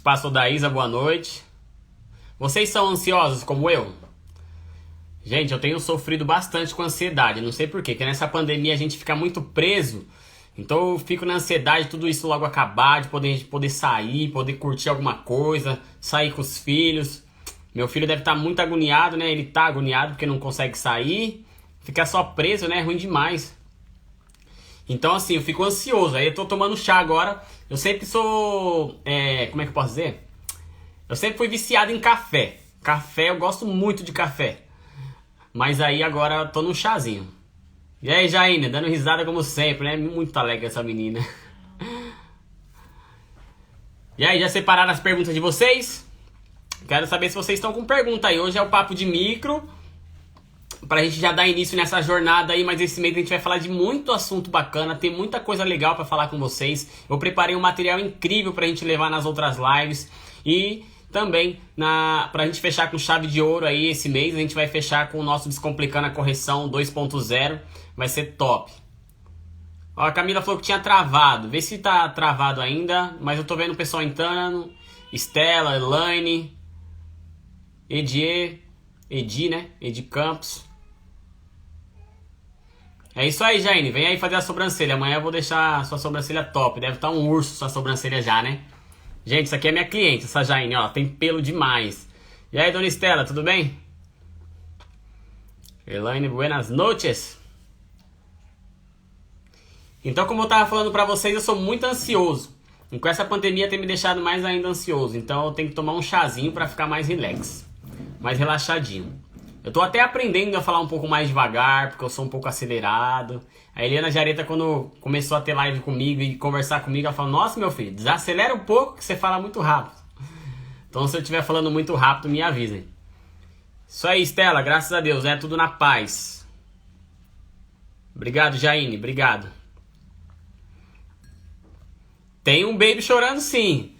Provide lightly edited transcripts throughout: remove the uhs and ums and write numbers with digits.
Espaço da Isa, boa noite. Vocês são ansiosos como eu? Gente, eu tenho sofrido bastante com ansiedade, não sei porquê, porque nessa pandemia a gente fica muito preso, então eu fico na ansiedade, tudo isso logo acabar, de poder sair, poder curtir alguma coisa, sair com os filhos. Meu filho deve estar muito agoniado, né? Ele tá agoniado porque não consegue sair, ficar só preso, né? É ruim demais. Então assim, eu fico ansioso, aí eu tô tomando chá agora, eu sempre sou, como é que eu posso dizer? Eu sempre fui viciado em café, eu gosto muito de café. Mas aí agora eu tô no chazinho. E aí, Jaine, dando risada como sempre, né? Muito alegre essa menina. E aí, já separaram as perguntas de vocês? Quero saber se vocês estão com pergunta aí. Hoje é o Papo de Micro, pra gente já dar início nessa jornada aí, mas esse mês a gente vai falar de muito assunto bacana, tem muita coisa legal pra falar com vocês. Eu preparei um material incrível pra gente levar nas outras lives e também, pra gente fechar com chave de ouro aí esse mês, a gente vai fechar com o nosso Descomplicando a Correção 2.0, vai ser top. Ó, a Camila falou que tinha travado, vê se tá travado ainda, mas eu tô vendo o pessoal entrando, Estela, Elaine, Edi, né? Edi Campos. É isso aí, Jaine, vem aí fazer a sobrancelha, amanhã eu vou deixar a sua sobrancelha top, deve estar um urso sua sobrancelha já, né? Gente, isso aqui é minha cliente, essa Jaine, ó, tem pelo demais. E aí, dona Estela, tudo bem? Elaine, buenas noches. Então, como eu tava falando pra vocês, eu sou muito ansioso. E com essa pandemia tem me deixado mais ainda ansioso. Então eu tenho que tomar um chazinho pra ficar mais relax, mais relaxadinho. Eu tô até aprendendo a falar um pouco mais devagar, porque eu sou um pouco acelerado. A Eliana Jareta, quando começou a ter live comigo e conversar comigo, ela falou: nossa, meu filho, desacelera um pouco que você fala muito rápido. Então se eu estiver falando muito rápido, me avisem. Isso aí, Estela, graças a Deus, é tudo na paz. Obrigado, Jaine, obrigado. Tem um baby chorando sim.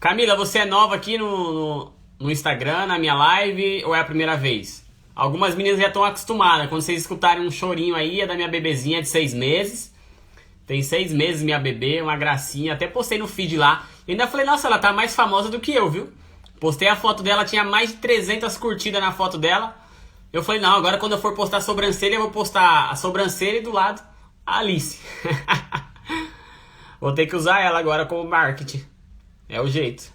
Camila, você é nova aqui no Instagram, na minha live, ou é a primeira vez? Algumas meninas já estão acostumadas. Quando vocês escutarem um chorinho aí, é da minha bebezinha de 6 meses. Tem 6 meses minha bebê, uma gracinha. Até postei no feed lá. E ainda falei, nossa, ela tá mais famosa do que eu, viu? Postei a foto dela, tinha mais de 300 curtidas na foto dela. Eu falei, não, agora quando eu for postar a sobrancelha, eu vou postar a sobrancelha e do lado a Alice. Vou ter que usar ela agora como marketing. É o jeito.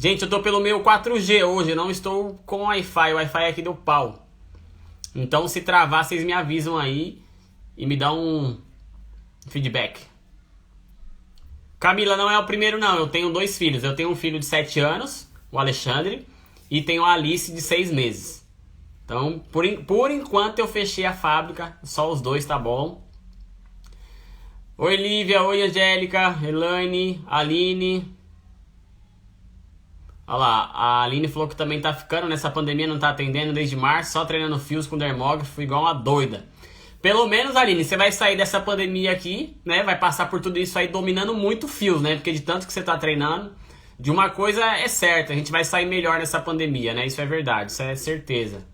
Gente, eu tô pelo meu 4G hoje, eu não estou com Wi-Fi. O Wi-Fi aqui deu pau. Então se travar, vocês me avisam aí e me dão um feedback. Camila, não é o primeiro não, eu tenho 2 filhos. Eu tenho um filho de 7 anos, o Alexandre, e tenho a Alice de 6 meses. Então, por enquanto eu fechei a fábrica, só os 2, tá bom? Oi Lívia, oi Angélica, Elaine, Aline. Olha lá, a Aline falou que também tá ficando nessa pandemia, não tá atendendo desde março, só treinando fios com dermógrafo, igual uma doida. Pelo menos, Aline, você vai sair dessa pandemia aqui, né? Vai passar por tudo isso aí dominando muito fios, né? Porque de tanto que você tá treinando, de uma coisa é certa, a gente vai sair melhor nessa pandemia, né? Isso é verdade, isso é certeza.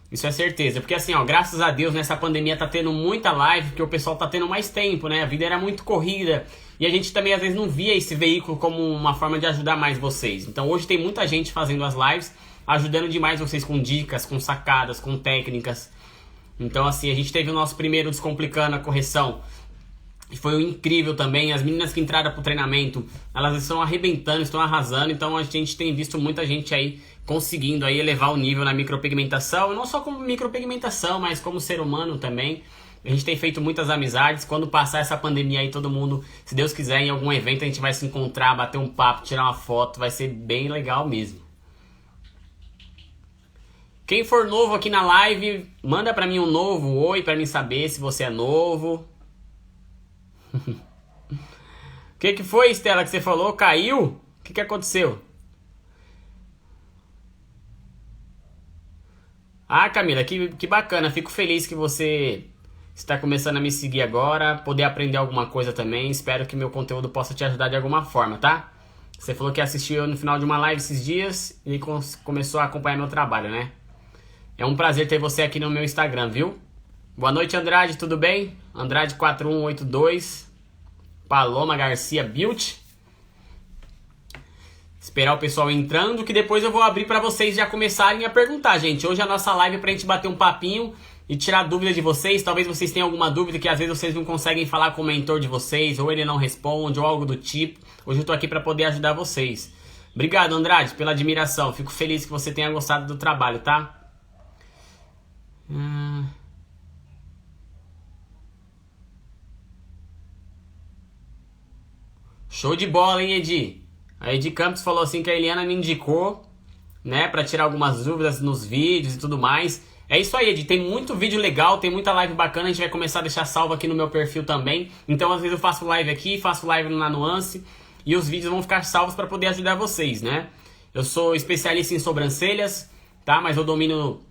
Isso é certeza, porque assim, ó, graças a Deus nessa pandemia tá tendo muita live, porque o pessoal tá tendo mais tempo, né? A vida era muito corrida e a gente também às vezes não via esse veículo como uma forma de ajudar mais vocês. Então hoje tem muita gente fazendo as lives, ajudando demais vocês com dicas, com sacadas, com técnicas. Então assim, a gente teve o nosso primeiro Descomplicando a Correção, e foi incrível também. As meninas que entraram pro treinamento, elas estão arrebentando, estão arrasando. Então a gente tem visto muita gente aí conseguindo aí elevar o nível na micropigmentação, não só como micropigmentação, mas como ser humano também. A gente tem feito muitas amizades. Quando passar essa pandemia aí, todo mundo, se Deus quiser, em algum evento a gente vai se encontrar, bater um papo, tirar uma foto, vai ser bem legal mesmo. Quem for novo aqui na live, manda pra mim um novo oi pra mim saber se você é novo. O que foi, Estela, que você falou? Caiu? O que aconteceu? Ah, Camila, que bacana. Fico feliz que você está começando a me seguir agora, poder aprender alguma coisa também. Espero que meu conteúdo possa te ajudar de alguma forma, tá? Você falou que assistiu no final de uma live esses dias e começou a acompanhar meu trabalho, né? É um prazer ter você aqui no meu Instagram, viu? Boa noite, Andrade, tudo bem? Andrade 4182, Paloma Garcia Beauty. Esperar o pessoal entrando, que depois eu vou abrir para vocês já começarem a perguntar, gente. Hoje a nossa live é pra gente bater um papinho e tirar dúvida de vocês. Talvez vocês tenham alguma dúvida que às vezes vocês não conseguem falar com o mentor de vocês, ou ele não responde, ou algo do tipo. Hoje eu tô aqui para poder ajudar vocês. Obrigado, Andrade, pela admiração. Fico feliz que você tenha gostado do trabalho, tá? Show de bola, hein, Edi? A Edi Campos falou assim que a Eliana me indicou, né, pra tirar algumas dúvidas nos vídeos e tudo mais. É isso aí, Edi. Tem muito vídeo legal, tem muita live bacana. A gente vai começar a deixar salvo aqui no meu perfil também. Então, às vezes eu faço live aqui, faço live na Nuance. E os vídeos vão ficar salvos para poder ajudar vocês, né? Eu sou especialista em sobrancelhas, tá? Mas eu domino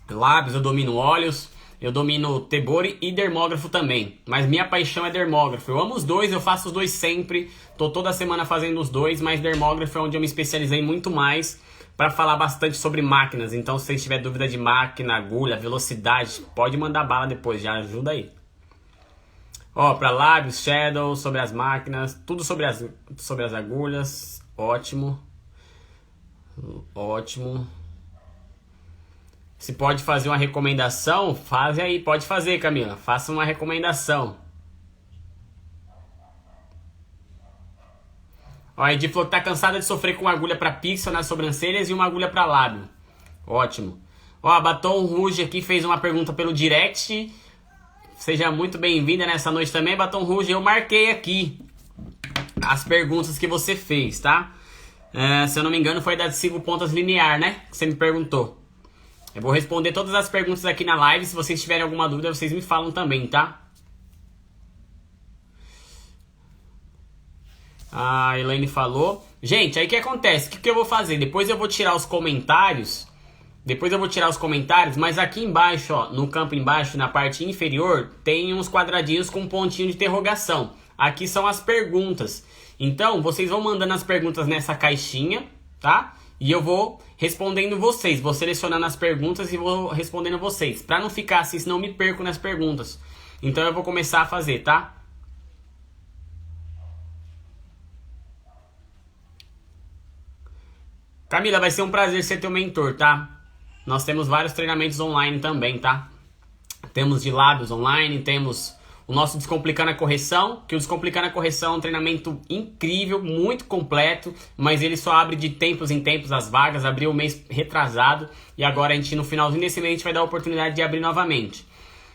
lábios, eu domino olhos, eu domino tebori e dermógrafo também. Mas minha paixão é dermógrafo. Eu amo os dois, eu faço os dois sempre. Tô toda semana fazendo os dois, mas dermógrafo é onde eu me especializei muito mais para falar bastante sobre máquinas. Então, se você tiver dúvida de máquina, agulha, velocidade, pode mandar bala depois, já ajuda aí. Ó, para lábios, shadow, sobre as máquinas, tudo sobre as agulhas. Ótimo. Ótimo. Se pode fazer uma recomendação, faz aí. Pode fazer, Camila. Faça uma recomendação. Ó, a Edi falou que tá cansada de sofrer com agulha para pixel nas sobrancelhas e uma agulha para lábio. Ótimo. Ó, a Batom Rouge aqui fez uma pergunta pelo direct. Seja muito bem-vinda nessa noite também, Batom Rouge. Eu marquei aqui as perguntas que você fez, tá? Se eu não me engano, foi da 5 pontas linear, né? Que você me perguntou. Eu vou responder todas as perguntas aqui na live. Se vocês tiverem alguma dúvida, vocês me falam também, tá? A Elaine falou. Gente, aí o que acontece? O que eu vou fazer? Depois eu vou tirar os comentários. Mas aqui embaixo, ó, no campo embaixo, na parte inferior, tem uns quadradinhos com um pontinho de interrogação. Aqui são as perguntas. Então, vocês vão mandando as perguntas nessa caixinha, tá? E eu vou respondendo vocês. Vou selecionando as perguntas e vou respondendo vocês. Pra não ficar assim, senão eu me perco nas perguntas. Então eu vou começar a fazer, tá? Camila, vai ser um prazer ser teu mentor, tá? Nós temos vários treinamentos online também, tá? Temos de lábios online, temos o nosso Descomplicando a Correção, que o Descomplicando a Correção é um treinamento incrível, muito completo, mas ele só abre de tempos em tempos as vagas, abriu o mês retrasado, e agora a gente, no finalzinho desse mês, a gente vai dar a oportunidade de abrir novamente.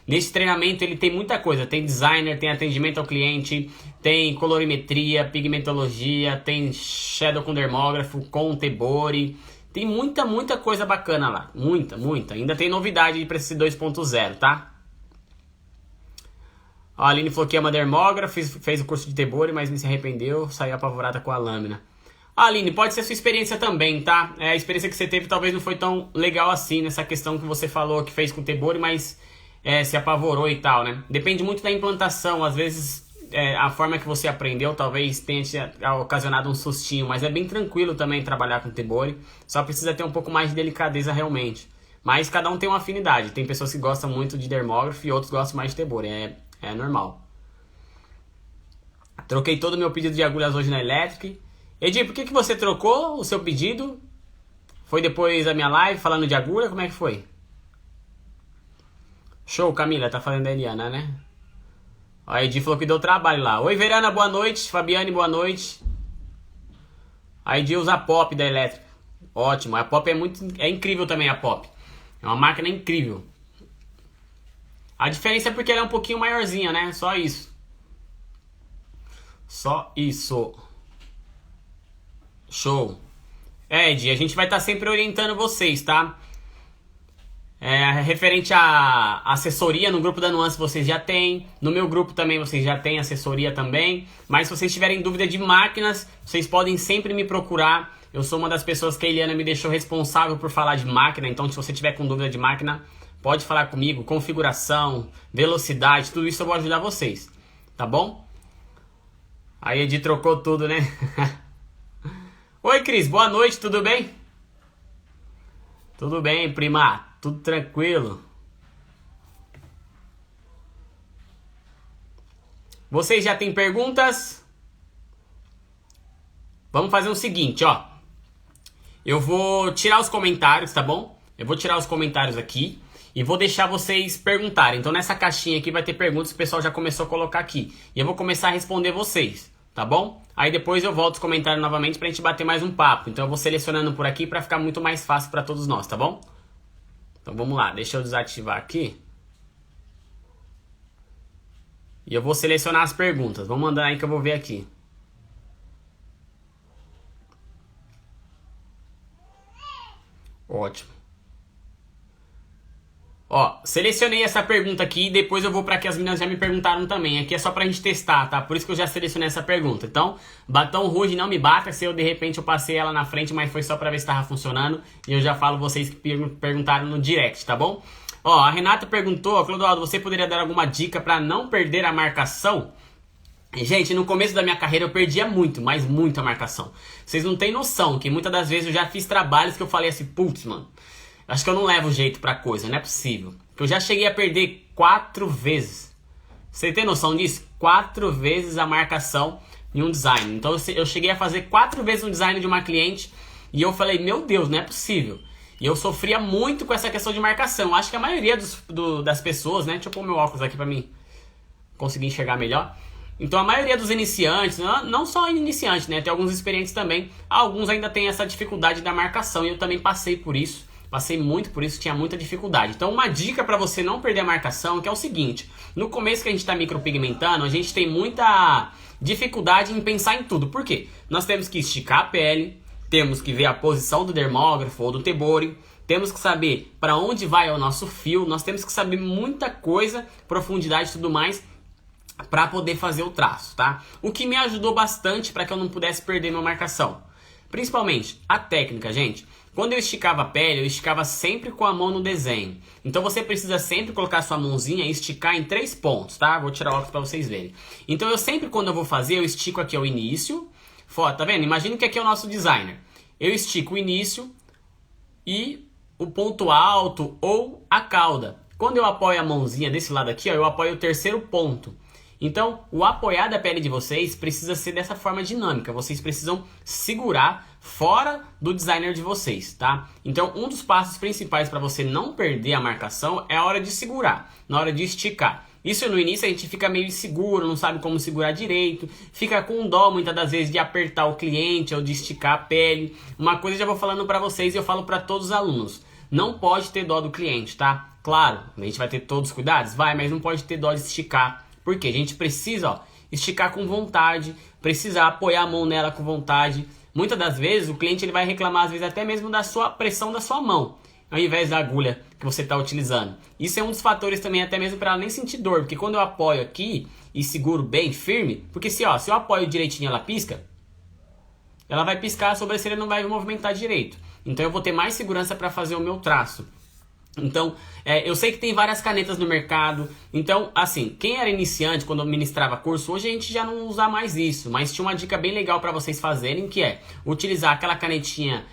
Nesse treinamento ele tem muita coisa, tem designer, tem atendimento ao cliente, tem colorimetria, pigmentologia, tem shadow com dermógrafo, com tebori, tem muita coisa bacana lá, muita. Ainda tem novidade para esse 2.0, tá? A Aline falou que ama dermógrafo, fez o curso de tebori, mas me se arrependeu, saiu apavorada com a lâmina. Aline, pode ser a sua experiência também, tá? A experiência que você teve talvez não foi tão legal assim, nessa questão que você falou que fez com tebori, mas se apavorou e tal, né? Depende muito da implantação, às vezes a forma que você aprendeu talvez tenha ocasionado um sustinho, mas é bem tranquilo também trabalhar com tebori, só precisa ter um pouco mais de delicadeza realmente. Mas cada um tem uma afinidade, tem pessoas que gostam muito de dermógrafo e outros gostam mais de tebori, é normal. Troquei todo o meu pedido de agulhas hoje na Electric. Edi, por que você trocou o seu pedido? Foi depois da minha live falando de agulha? Como é que foi? Show, Camila, tá falando da Eliana, né? A Edi falou que deu trabalho lá. Oi, Verana, boa noite. Fabiane, boa noite. A Edi usa a Pop da Elétrica. Ótimo, a Pop é incrível também, a Pop. É uma máquina incrível. A diferença é porque ela é um pouquinho maiorzinha, né? Só isso. Só isso. Show. Edi, a gente vai estar sempre orientando vocês, tá? Referente à assessoria, no grupo da Nuance vocês já têm. No meu grupo também vocês já têm assessoria também. Mas se vocês tiverem dúvida de máquinas, vocês podem sempre me procurar. Eu sou uma das pessoas que a Eliana me deixou responsável por falar de máquina. Então se você tiver com dúvida de máquina, pode falar comigo. Configuração, velocidade, tudo isso eu vou ajudar vocês. Tá bom? Aí a Edi trocou tudo, né? Oi, Cris, boa noite, tudo bem? Tudo bem, prima, tudo tranquilo. Vocês já têm perguntas? Vamos fazer o seguinte, ó. eu vou tirar os comentários, tá bom? Eu vou tirar os comentários aqui e vou deixar vocês perguntarem. Então nessa caixinha aqui vai ter perguntas que o pessoal já começou a colocar aqui. E eu vou começar a responder vocês, tá bom? Aí depois eu volto os comentários novamente pra gente bater mais um papo. Então eu vou selecionando por aqui pra ficar muito mais fácil pra todos nós, tá bom? Então vamos lá, deixa eu desativar aqui. E eu vou selecionar as perguntas. Vamos mandar aí que eu vou ver aqui. Ótimo. Ó, selecionei essa pergunta aqui e depois eu vou para que as meninas já me perguntaram também. Aqui é só pra gente testar, tá? Por isso que eu já selecionei essa pergunta. Então, batom ruge, não me bata se eu de repente eu passei ela na frente, mas foi só pra ver se tava funcionando. E eu já falo vocês que perguntaram no direct, tá bom? Ó, a Renata perguntou, Clodoaldo, você poderia dar alguma dica pra não perder a marcação? Gente, no começo da minha carreira eu perdia muito, mas muito a marcação. Vocês não têm noção que muitas das vezes eu já fiz trabalhos que eu falei assim, putz, mano, acho que eu não levo jeito pra coisa, não é possível. Que eu já cheguei a perder 4 vezes. Você tem noção disso? 4 vezes a marcação em um design. Então eu cheguei a fazer 4 vezes um design de uma cliente e eu falei, meu Deus, não é possível. E eu sofria muito com essa questão de marcação. Acho que a maioria das pessoas, né? Deixa eu pôr meu óculos aqui pra mim conseguir enxergar melhor. Então a maioria dos iniciantes, não só iniciantes, né? Tem alguns experientes também. Alguns ainda têm essa dificuldade da marcação e eu também passei por isso. Passei muito por isso, tinha muita dificuldade. Então uma dica para você não perder a marcação, que é o seguinte. No começo que a gente está micropigmentando, a gente tem muita dificuldade em pensar em tudo. Por quê? Nós temos que esticar a pele, temos que ver a posição do dermógrafo ou do tebore, temos que saber para onde vai o nosso fio, nós temos que saber muita coisa, profundidade e tudo mais, para poder fazer o traço, tá? O que me ajudou bastante para que eu não pudesse perder minha marcação. Principalmente a técnica, gente. Quando eu esticava a pele, eu esticava sempre com a mão no desenho. Então você precisa sempre colocar sua mãozinha e esticar em 3 pontos, tá? Vou tirar o óculos para vocês verem. Então eu sempre, quando eu vou fazer, eu estico aqui ao início. Tá vendo? Imagina que aqui é o nosso designer. Eu estico o início e o ponto alto ou a cauda. Quando eu apoio a mãozinha desse lado aqui, ó, eu apoio o 3º ponto. Então, o apoiar da pele de vocês precisa ser dessa forma dinâmica. Vocês precisam segurar fora do designer de vocês, tá? Então, um dos passos principais para você não perder a marcação é a hora de segurar, na hora de esticar. Isso no início a gente fica meio inseguro, não sabe como segurar direito, fica com dó muitas das vezes de apertar o cliente ou de esticar a pele. Uma coisa eu já vou falando para vocês e eu falo para todos os alunos. Não pode ter dó do cliente, tá? Claro, a gente vai ter todos os cuidados? Vai, mas não pode ter dó de esticar. Porque a gente precisa, ó, esticar com vontade, precisa apoiar a mão nela com vontade. Muitas das vezes o cliente ele vai reclamar, às vezes até mesmo da sua pressão da sua mão, ao invés da agulha que você está utilizando. Isso é um dos fatores também, até mesmo para ela nem sentir dor, porque quando eu apoio aqui e seguro bem firme, porque se eu apoio direitinho ela pisca, ela vai piscar, a sobrancelha não vai movimentar direito. Então eu vou ter mais segurança para fazer o meu traço. Então, eu sei que tem várias canetas no mercado. Então, assim, quem era iniciante quando eu ministrava curso, hoje a gente já não usa mais isso. Mas tinha uma dica bem legal para vocês fazerem, que é utilizar aquela canetinha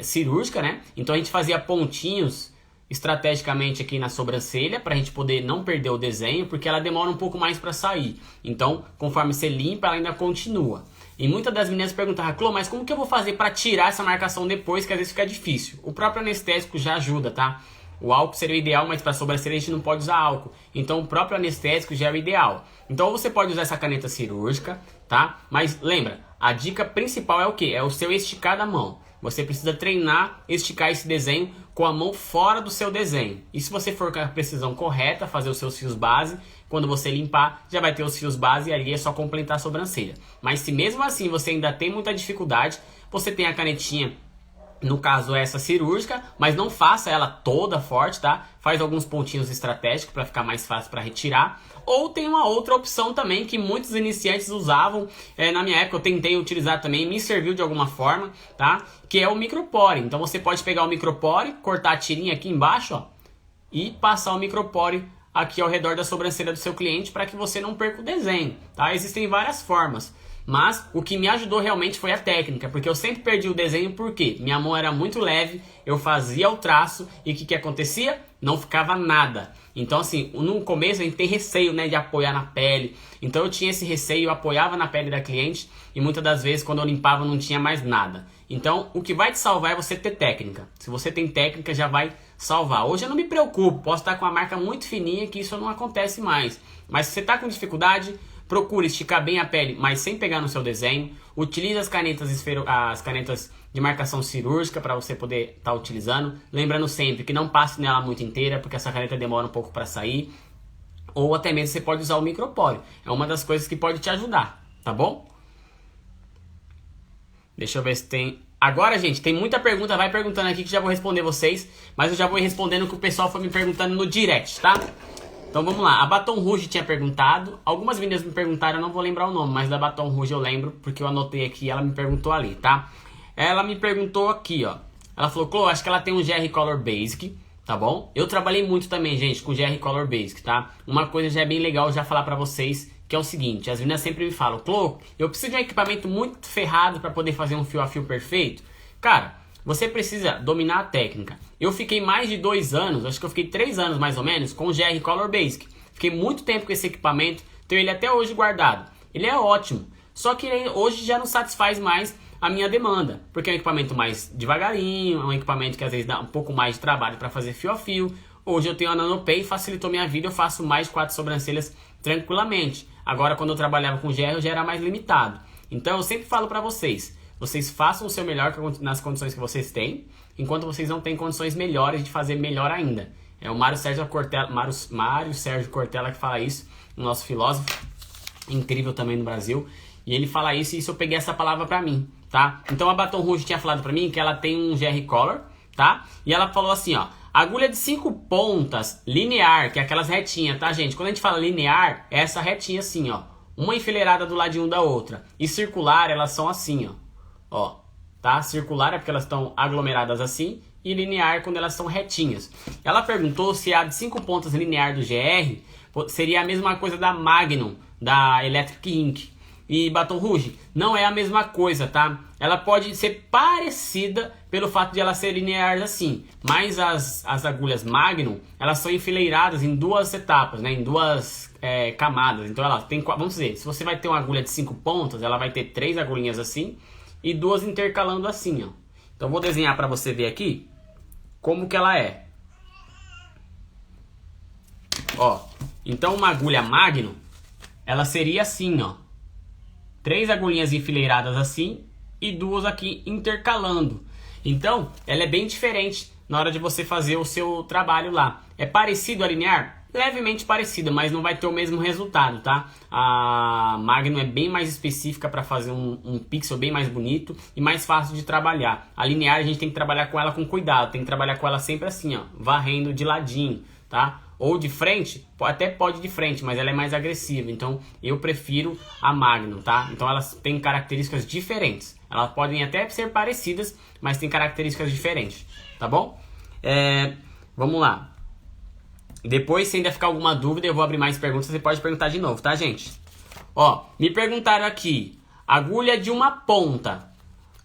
cirúrgica, né? Então a gente fazia pontinhos estrategicamente aqui na sobrancelha para a gente poder não perder o desenho, porque ela demora um pouco mais para sair. Então, conforme você limpa, ela ainda continua. E muitas das meninas perguntavam, Clô, mas como que eu vou fazer para tirar essa marcação depois, que às vezes fica difícil? O próprio anestésico já ajuda, tá? O álcool seria o ideal, mas para sobrancelha a gente não pode usar álcool. Então o próprio anestésico já é o ideal. Então você pode usar essa caneta cirúrgica, tá? Mas lembra, a dica principal é o quê? É o seu esticar da mão. Você precisa treinar, esticar esse desenho com a mão fora do seu desenho. E se você for com a precisão correta, fazer os seus fios base, quando você limpar, já vai ter os fios base e ali é só completar a sobrancelha. Mas se mesmo assim você ainda tem muita dificuldade, você tem a canetinha, no caso essa cirúrgica, mas não faça ela toda forte, tá? Faz alguns pontinhos estratégicos para ficar mais fácil para retirar. Ou tem uma outra opção também que muitos iniciantes usavam, na minha época eu tentei utilizar também, me serviu de alguma forma, tá? Que é o micropore. Então você pode pegar o micropore, cortar a tirinha aqui embaixo, ó, e passar o micropore aqui ao redor da sobrancelha do seu cliente para que você não perca o desenho, tá? Existem várias formas. Mas o que me ajudou realmente foi a técnica, porque eu sempre perdi o desenho porque minha mão era muito leve, eu fazia o traço e o que acontecia? não ficava nada. Então assim, no começo a gente tem receio, né, de apoiar na pele. Então eu tinha esse receio, eu apoiava na pele da cliente e muitas das vezes quando eu limpava não tinha mais nada. Então o que vai te salvar é você ter técnica. Se você tem técnica já vai salvar. Hoje eu não me preocupo, posso estar com uma marca muito fininha que isso não acontece mais. Mas se você está com dificuldade, procure esticar bem a pele, mas sem pegar no seu desenho. Utilize as canetas de marcação cirúrgica para você poder estar utilizando. Lembrando sempre que não passe nela muito inteira, porque essa caneta demora um pouco para sair. Ou até mesmo você pode usar o micropólio. É uma das coisas que pode te ajudar, tá bom? Deixa eu ver se tem... Agora, gente, tem muita pergunta. Vai perguntando aqui que já vou responder vocês. Mas eu já vou respondendo o que o pessoal foi me perguntando no direct, tá? Então vamos lá, a Baton Rouge tinha perguntado, algumas meninas me perguntaram, eu não vou lembrar o nome, mas da Baton Rouge eu lembro, porque eu anotei aqui, ela me perguntou ali, tá? Ela me perguntou aqui, ó, ela falou, Clô, acho que ela tem um GR Color Basic, tá bom? Eu trabalhei muito também, gente, com GR Color Basic, tá? Uma coisa já é bem legal já falar pra vocês, que é o seguinte, as meninas sempre me falam, Clô, eu preciso de um equipamento muito ferrado pra poder fazer um fio a fio perfeito. Cara, você precisa dominar a técnica. Eu fiquei mais de 2 anos, acho que eu fiquei 3 anos mais ou menos, com o GR Color Basic. Fiquei muito tempo com esse equipamento, tenho ele até hoje guardado. Ele é ótimo, só que ele hoje já não satisfaz mais a minha demanda, porque é um equipamento mais devagarinho, é um equipamento que às vezes dá um pouco mais de trabalho para fazer fio a fio. Hoje eu tenho a NanoPay, facilitou minha vida, eu faço mais de 4 sobrancelhas tranquilamente. Agora quando eu trabalhava com GR eu já era mais limitado. Então eu sempre falo para vocês, vocês façam o seu melhor nas condições que vocês têm, enquanto vocês não têm condições melhores de fazer melhor ainda. É o Mário Sérgio Cortella que fala isso, o nosso filósofo, incrível também no Brasil. E ele fala isso e isso eu peguei essa palavra pra mim, tá? Então a Baton Rouge tinha falado pra mim que ela tem um GR Color, tá? E ela falou assim, ó, agulha de 5 pontas, linear, que é aquelas retinhas, tá, gente? Quando a gente fala linear, é essa retinha assim, ó. Uma enfileirada do ladinho da outra. E circular, elas são assim, ó, tá? Circular é porque elas estão aglomeradas assim e linear quando elas são retinhas. Ela perguntou se a de 5 pontas linear do GR seria a mesma coisa da Magnum, da Electric Ink. E Baton Rouge não é a mesma coisa, tá? Ela pode ser parecida pelo fato de ela ser linear assim, mas as agulhas Magnum, elas são enfileiradas em 2 etapas, né? Em 2 camadas. Então ela tem, vamos dizer, se você vai ter uma agulha de 5 pontas, ela vai ter 3 agulhinhas assim e 2 intercalando assim, ó. Então vou desenhar para você ver aqui como que ela é. Ó, então uma agulha Magnum, ela seria assim, ó. 3 agulhinhas enfileiradas assim e 2 aqui intercalando. Então, ela é bem diferente na hora de você fazer o seu trabalho lá. É parecido a linear? Levemente parecida, mas não vai ter o mesmo resultado, tá? A Magnum é bem mais específica para fazer um pixel bem mais bonito e mais fácil de trabalhar. A linear a gente tem que trabalhar com ela com cuidado, tem que trabalhar com ela sempre assim, ó, varrendo de ladinho, tá? Ou de frente, até pode de frente, mas ela é mais agressiva. Então eu prefiro a Magnum, tá? Então elas têm características diferentes. Elas podem até ser parecidas, mas tem características diferentes, tá bom? Vamos lá. Depois, se ainda ficar alguma dúvida, eu vou abrir mais perguntas. Você pode perguntar de novo, tá, gente? Ó, me perguntaram aqui. Agulha de uma ponta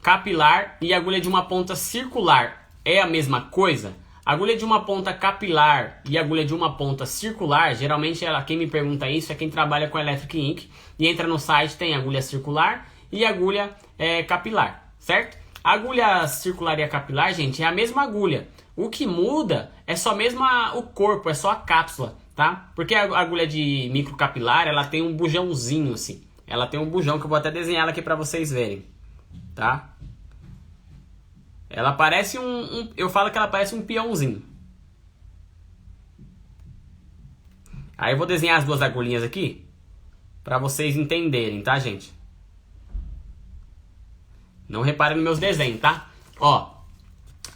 capilar e agulha de uma ponta circular é a mesma coisa? Agulha de uma ponta capilar e agulha de uma ponta circular, geralmente quem me pergunta isso é quem trabalha com Electric Ink e entra no site, tem agulha circular e agulha capilar, certo? A agulha circular e a capilar, gente, é a mesma agulha. O que muda é só mesmo o corpo, é só a cápsula, tá? Porque a agulha de microcapilar, ela tem um bujãozinho assim. Ela tem um bujão que eu vou até desenhar ela aqui pra vocês verem, tá? Ela parece eu falo que ela parece um peãozinho. Aí eu vou desenhar as 2 agulhinhas aqui pra vocês entenderem, tá, gente? Não reparem nos meus desenhos, tá? Ó,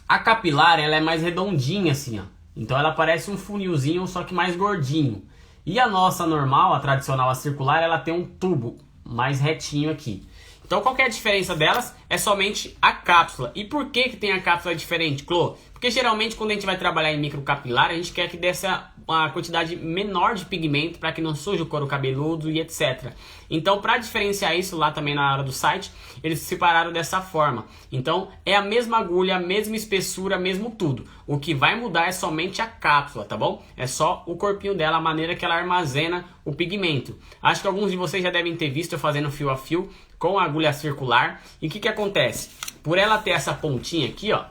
a capilar, ela é mais redondinha assim, ó. Então ela parece um funilzinho, só que mais gordinho. E a nossa normal, a tradicional, a circular, ela tem um tubo mais retinho aqui. Então qual que é a diferença delas? É somente a cápsula. E por que tem a cápsula diferente, Clô? Porque Porque geralmente quando a gente vai trabalhar em microcapilar, a gente quer que desse uma quantidade menor de pigmento para que não suje o couro cabeludo e etc. Então, para diferenciar isso lá também na hora do site, eles separaram dessa forma. Então, é a mesma agulha, a mesma espessura, mesmo tudo. O que vai mudar é somente a cápsula, tá bom? É só o corpinho dela, a maneira que ela armazena o pigmento. Acho que alguns de vocês já devem ter visto eu fazendo fio a fio com a agulha circular. E o que acontece? Por ela ter essa pontinha aqui, ó,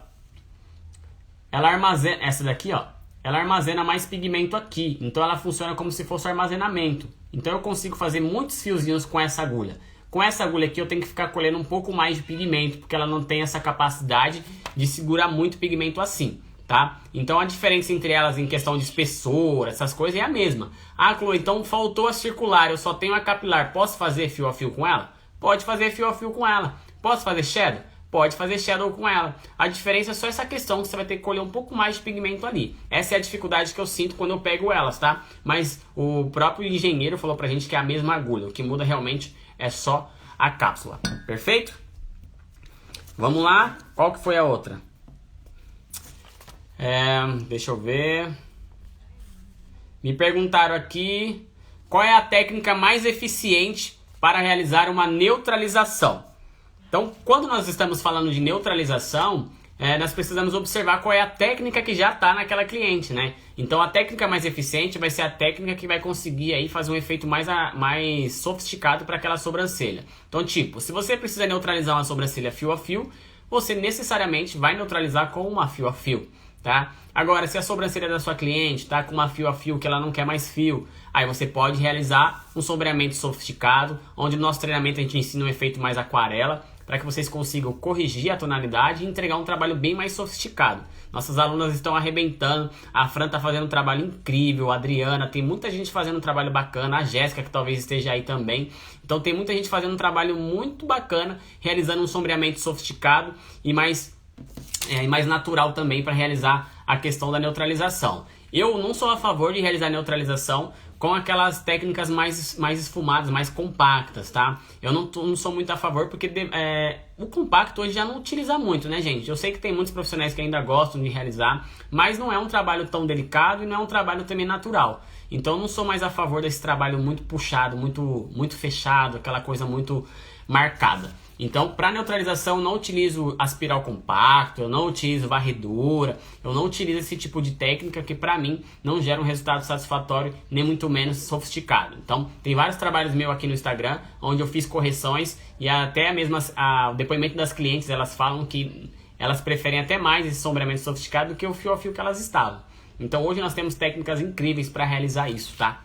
ela armazena, essa daqui, ó, ela armazena mais pigmento aqui. Então ela funciona como se fosse armazenamento. Então eu consigo fazer muitos fiozinhos com essa agulha. Com essa agulha aqui eu tenho que ficar colhendo um pouco mais de pigmento, porque ela não tem essa capacidade de segurar muito pigmento assim, tá? Então a diferença entre elas em questão de espessor, essas coisas é a mesma. Ah, Chloe, então faltou a circular, eu só tenho a capilar, posso fazer fio a fio com ela? Pode fazer fio a fio com ela. Posso fazer shadow? Pode fazer shadow com ela. A diferença é só essa questão que você vai ter que colher um pouco mais de pigmento ali. Essa é a dificuldade que eu sinto quando eu pego elas, tá? Mas o próprio engenheiro falou pra gente que é a mesma agulha. O que muda realmente é só a cápsula. Perfeito? Vamos lá. Qual que foi a outra? Deixa eu ver. Me perguntaram aqui qual é a técnica mais eficiente para realizar uma neutralização. Então, quando nós estamos falando de neutralização, nós precisamos observar qual é a técnica que já está naquela cliente, né? Então, a técnica mais eficiente vai ser a técnica que vai conseguir aí fazer um efeito mais sofisticado para aquela sobrancelha. Então, tipo, se você precisa neutralizar uma sobrancelha fio a fio, você necessariamente vai neutralizar com uma fio a fio, tá? Agora, se a sobrancelha da sua cliente tá com uma fio a fio que ela não quer mais fio, aí você pode realizar um sombreamento sofisticado, onde no nosso treinamento a gente ensina um efeito mais aquarela, para que vocês consigam corrigir a tonalidade e entregar um trabalho bem mais sofisticado. Nossas alunas estão arrebentando, a Fran está fazendo um trabalho incrível, a Adriana, tem muita gente fazendo um trabalho bacana, a Jéssica que talvez esteja aí também. Então tem muita gente fazendo um trabalho muito bacana, realizando um sombreamento sofisticado e mais natural também para realizar a questão da neutralização. Eu não sou a favor de realizar neutralização com aquelas técnicas mais esfumadas, mais compactas, tá? Eu não sou muito a favor porque o compacto hoje já não utiliza muito, né, gente? Eu sei que tem muitos profissionais que ainda gostam de realizar, mas não é um trabalho tão delicado e não é um trabalho também natural. Então eu não sou mais a favor desse trabalho muito puxado, muito fechado, aquela coisa muito marcada. Então, para neutralização, eu não utilizo aspiral compacto, eu não utilizo varredura, eu não utilizo esse tipo de técnica que, para mim, não gera um resultado satisfatório, nem muito menos sofisticado. Então, tem vários trabalhos meus aqui no Instagram, onde eu fiz correções e até mesmo o depoimento das clientes, elas falam que elas preferem até mais esse sombreamento sofisticado do que o fio a fio que elas estavam. Então, hoje nós temos técnicas incríveis para realizar isso, tá?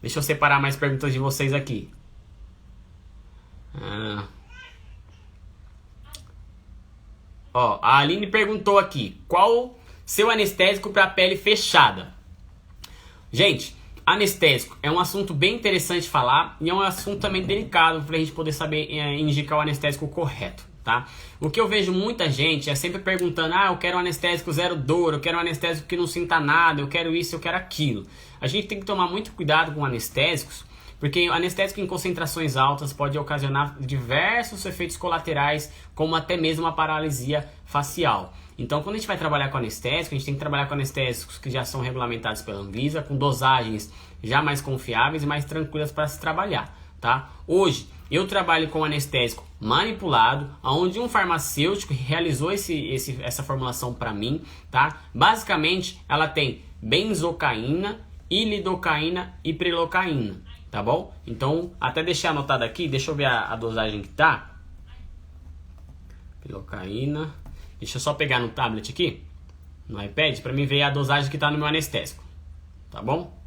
Deixa eu separar mais perguntas de vocês aqui. A Aline perguntou aqui, qual seu anestésico para pele fechada? Gente, anestésico é um assunto bem interessante de falar e é um assunto também delicado para a gente poder saber indicar o anestésico correto, tá? O que eu vejo muita gente é sempre perguntando, eu quero um anestésico zero dor, eu quero um anestésico que não sinta nada, eu quero isso, eu quero aquilo. A gente tem que tomar muito cuidado com anestésicos, porque o anestésico em concentrações altas pode ocasionar diversos efeitos colaterais, como até mesmo uma paralisia facial. Então, quando a gente vai trabalhar com anestésico, a gente tem que trabalhar com anestésicos que já são regulamentados pela Anvisa, com dosagens já mais confiáveis e mais tranquilas para se trabalhar, tá? Hoje, eu trabalho com anestésico manipulado, onde um farmacêutico realizou essa formulação para mim, tá? Basicamente, ela tem benzocaína, lidocaína e prilocaína. Tá bom? Então, até deixei anotado aqui, deixa eu ver a dosagem que tá. Pilocaína. Deixa eu só pegar no tablet aqui, no iPad, pra mim ver a dosagem que tá no meu anestésico. Tá bom?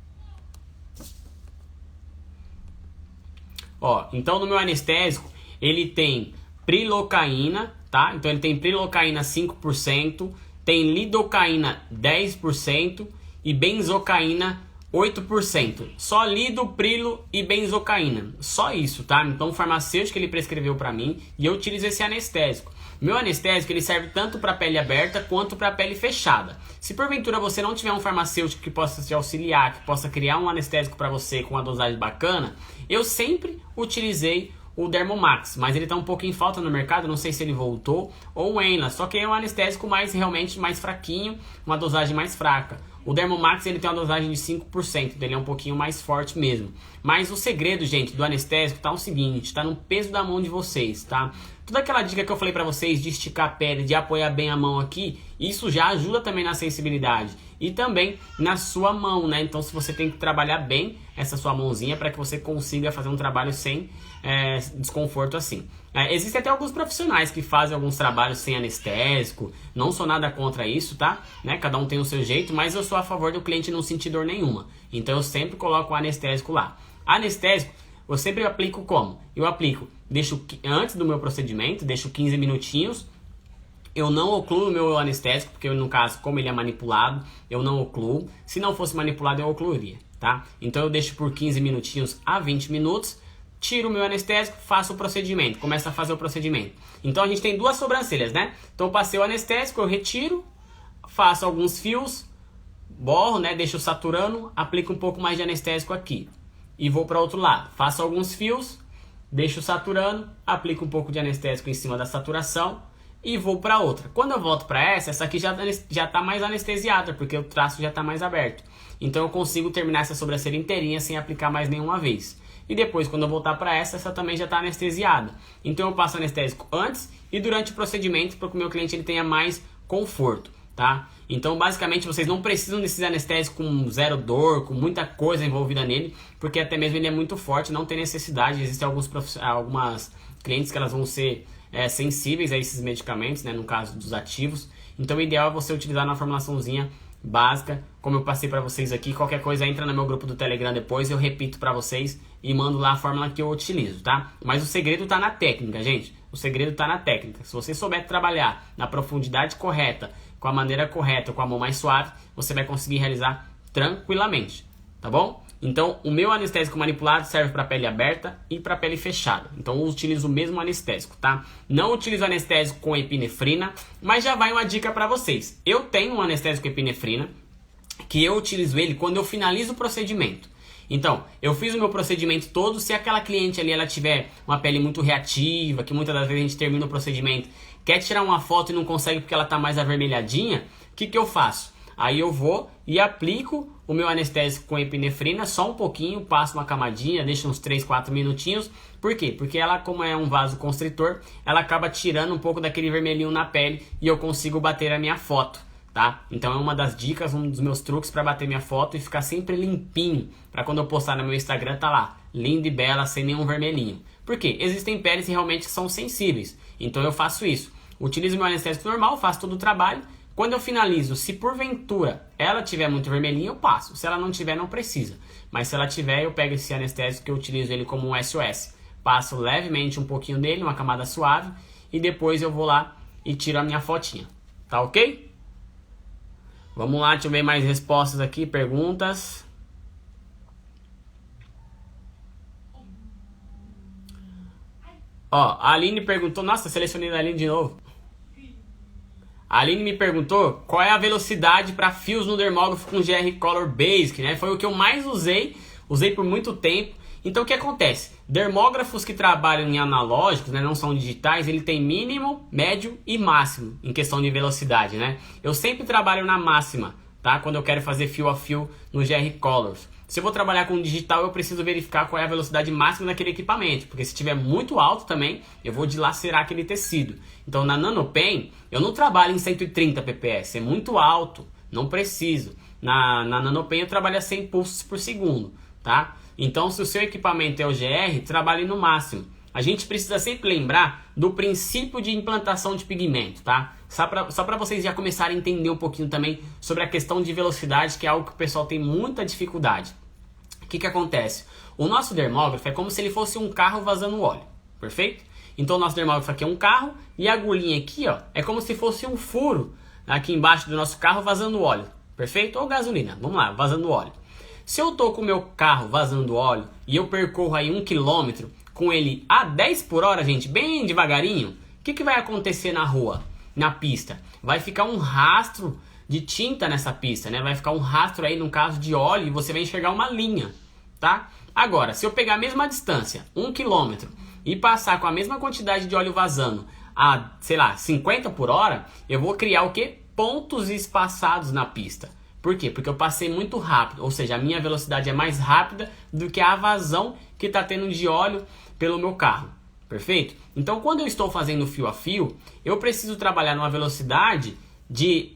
Então no meu anestésico, ele tem prilocaína, tá? Então ele tem prilocaína 5%, tem lidocaína 10% e benzocaína 8%. Só lido, prilo e benzocaína. Só isso, tá? Então o farmacêutico ele prescreveu para mim e eu utilizo esse anestésico. Meu anestésico ele serve tanto para pele aberta quanto para pele fechada. Se porventura você não tiver um farmacêutico que possa te auxiliar, que possa criar um anestésico para você com uma dosagem bacana, eu sempre utilizei o Dermomax, mas ele tá um pouco em falta no mercado, não sei se ele voltou, ou o Enla, só que é um anestésico realmente mais fraquinho, uma dosagem mais fraca. O Dermomax ele tem uma dosagem de 5%, então ele é um pouquinho mais forte mesmo. Mas o segredo, gente, do anestésico tá o seguinte, tá no peso da mão de vocês, tá? Toda aquela dica que eu falei pra vocês de esticar a pele, de apoiar bem a mão aqui, isso já ajuda também na sensibilidade e também na sua mão, né? Então se você tem que trabalhar bem essa sua mãozinha para que você consiga fazer um trabalho sem desconforto assim. Existem até alguns profissionais que fazem alguns trabalhos sem anestésico, não sou nada contra isso, tá? Né? Cada um tem o seu jeito, mas eu sou a favor do cliente não sentir dor nenhuma. Então eu sempre coloco o anestésico lá. Anestésico, eu sempre aplico como? Eu aplico, deixo antes do meu procedimento, deixo 15 minutinhos. Eu não ocluo o meu anestésico, porque no caso, como ele é manipulado, eu não ocluo. Se não fosse manipulado, eu ocluiria, tá? Então eu deixo por 15 minutinhos a 20 minutos, tiro o meu anestésico, faço o procedimento, começo a fazer o procedimento. Então a gente tem duas sobrancelhas, né? Então eu passei o anestésico, eu retiro, faço alguns fios, borro, né? Deixo saturando, aplico um pouco mais de anestésico aqui. E vou para o outro lado, faço alguns fios, deixo saturando, aplico um pouco de anestésico em cima da saturação e vou para outra. Quando eu volto para essa aqui já tá mais anestesiada, porque o traço já tá mais aberto. Então eu consigo terminar essa sobrancelha inteirinha sem aplicar mais nenhuma vez. E depois, quando eu voltar para essa também já está anestesiada. Então eu passo anestésico antes e durante o procedimento para que o meu cliente ele tenha mais conforto, tá? Então basicamente vocês não precisam desses anestésicos com zero dor, com muita coisa envolvida nele, porque até mesmo ele é muito forte, não tem necessidade. Existem algumas clientes que elas vão ser sensíveis a esses medicamentos, né, no caso dos ativos. Então o ideal é você utilizar na formulaçãozinha básica, como eu passei para vocês aqui. Qualquer coisa entra no meu grupo do Telegram depois, eu repito para vocês e mando lá a fórmula que eu utilizo, tá? Mas o segredo tá na técnica, gente. O segredo tá na técnica. Se você souber trabalhar na profundidade correta, com a maneira correta, com a mão mais suave, você vai conseguir realizar tranquilamente, tá bom? Então, o meu anestésico manipulado serve para pele aberta e para pele fechada. Então, eu utilizo o mesmo anestésico, tá? Não utilizo anestésico com epinefrina, mas já vai uma dica para vocês. Eu tenho um anestésico epinefrina, que eu utilizo ele quando eu finalizo o procedimento. Então, eu fiz o meu procedimento todo, se aquela cliente ali ela tiver uma pele muito reativa, que muitas das vezes a gente termina o procedimento, quer tirar uma foto e não consegue porque ela tá mais avermelhadinha, o que eu faço? Aí eu vou e aplico o meu anestésico com epinefrina, só um pouquinho, passo uma camadinha, deixo uns 3, 4 minutinhos. Por quê? Porque ela, como é um vasoconstritor, ela acaba tirando um pouco daquele vermelhinho na pele e eu consigo bater a minha foto, tá? Então é uma das dicas, um dos meus truques para bater minha foto e ficar sempre limpinho, para quando eu postar no meu Instagram tá lá, linda e bela, sem nenhum vermelhinho. Por quê? Existem peles realmente que são sensíveis, então eu faço isso. Utilizo meu anestésico normal, faço todo o trabalho. Quando eu finalizo, se porventura ela tiver muito vermelhinho, eu passo. Se ela não tiver, não precisa. Mas se ela tiver, eu pego esse anestésico que eu utilizo ele como um SOS. Passo levemente um pouquinho dele, uma camada suave. E depois eu vou lá e tiro a minha fotinha. Tá ok? Vamos lá, deixa eu ver mais respostas aqui, perguntas. Ó, a Aline perguntou... Nossa, selecionei a Aline de novo. A Aline me perguntou qual é a velocidade para fios no dermógrafo com GR Color Basic, né? Foi o que eu mais usei por muito tempo. Então o que acontece? Dermógrafos que trabalham em analógicos, né, não são digitais, ele tem mínimo, médio e máximo em questão de velocidade, né? Eu sempre trabalho na máxima, tá? Quando eu quero fazer fio a fio no GR Colors. Se eu vou trabalhar com digital, eu preciso verificar qual é a velocidade máxima daquele equipamento, porque se estiver muito alto também, eu vou dilacerar aquele tecido. Então na NanoPen, eu não trabalho em 130 ppm, é muito alto, não preciso. Na NanoPen eu trabalho a 100 pulsos por segundo, tá? Então se o seu equipamento é o GR, trabalhe no máximo. A gente precisa sempre lembrar do princípio de implantação de pigmento, tá? Só para vocês já começarem a entender um pouquinho também sobre a questão de velocidade, que é algo que o pessoal tem muita dificuldade. O que acontece? O nosso dermógrafo é como se ele fosse um carro vazando óleo, perfeito? Então o nosso dermógrafo aqui é um carro e a agulhinha aqui, ó, é como se fosse um furo aqui embaixo do nosso carro vazando óleo, perfeito? Ou gasolina, vamos lá, vazando óleo. Se eu tô com o meu carro vazando óleo e eu percorro aí 1 km com ele a 10 por hora, gente, bem devagarinho, o que vai acontecer na rua, na pista? Vai ficar um rastro de tinta nessa pista, né? Vai ficar um rastro aí, no caso de óleo, e você vai enxergar uma linha, tá? Agora, se eu pegar a mesma distância, 1 km, e passar com a mesma quantidade de óleo vazando a, sei lá, 50 por hora, eu vou criar o quê? Pontos espaçados na pista. Por quê? Porque eu passei muito rápido, ou seja, a minha velocidade é mais rápida do que a vazão que está tendo de óleo pelo meu carro. Perfeito? Então, quando eu estou fazendo fio a fio, eu preciso trabalhar numa velocidade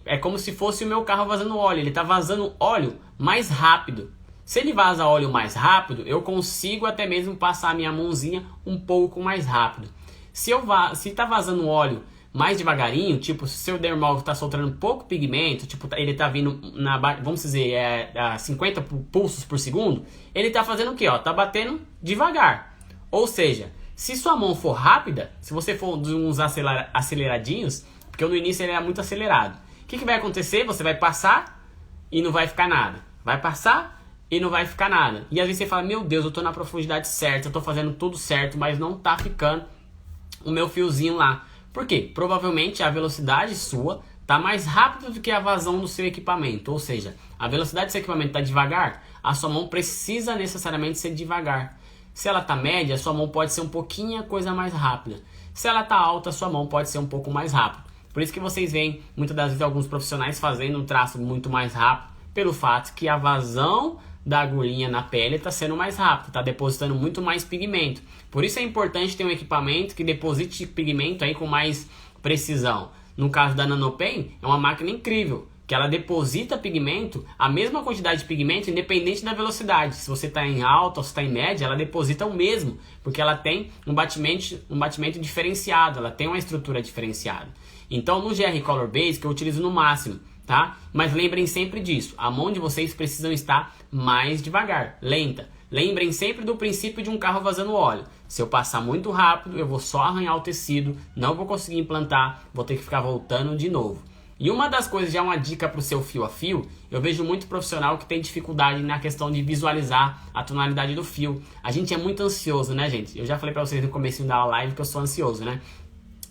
é como se fosse o meu carro vazando óleo. Ele está vazando óleo mais rápido. Se ele vaza óleo mais rápido, eu consigo até mesmo passar a minha mãozinha um pouco mais rápido. Se está vazando óleo mais devagarinho, tipo, se o seu dermógrafo está soltando pouco pigmento, tipo, ele está vindo vamos dizer, a 50 pulsos por segundo, ele está fazendo o quê? Está batendo devagar. Ou seja, se sua mão for rápida, se você for de uns aceleradinhos, porque no início ele era muito acelerado, o que vai acontecer? Você vai passar e não vai ficar nada. Vai passar e não vai ficar nada. E às vezes você fala, meu Deus, eu estou na profundidade certa, eu estou fazendo tudo certo, mas não está ficando o meu fiozinho lá. Por quê? Provavelmente a velocidade sua está mais rápida do que a vazão do seu equipamento. Ou seja, a velocidade do seu equipamento está devagar, a sua mão precisa necessariamente ser devagar. Se ela está média, a sua mão pode ser um pouquinho a coisa mais rápida. Se ela está alta, a sua mão pode ser um pouco mais rápida. Por isso que vocês veem muitas das vezes alguns profissionais fazendo um traço muito mais rápido, pelo fato que a vazão da agulhinha na pele está sendo mais rápida, está depositando muito mais pigmento. Por isso é importante ter um equipamento que deposite pigmento aí com mais precisão. No caso da NanoPen, é uma máquina incrível, que ela deposita pigmento, a mesma quantidade de pigmento, independente da velocidade. Se você está em alta ou se está em média, ela deposita o mesmo, porque ela tem um batimento diferenciado, ela tem uma estrutura diferenciada. Então no GR Color Basic eu utilizo no máximo, tá? Mas lembrem sempre disso, a mão de vocês precisam estar mais devagar, lenta. Lembrem sempre do princípio de um carro vazando óleo. Se eu passar muito rápido, eu vou só arranhar o tecido, não vou conseguir implantar, vou ter que ficar voltando de novo. E uma das coisas, já uma dica para o seu fio a fio, eu vejo muito profissional que tem dificuldade na questão de visualizar a tonalidade do fio. A gente é muito ansioso, né, gente? Eu já falei para vocês no comecinho da live que eu sou ansioso, né?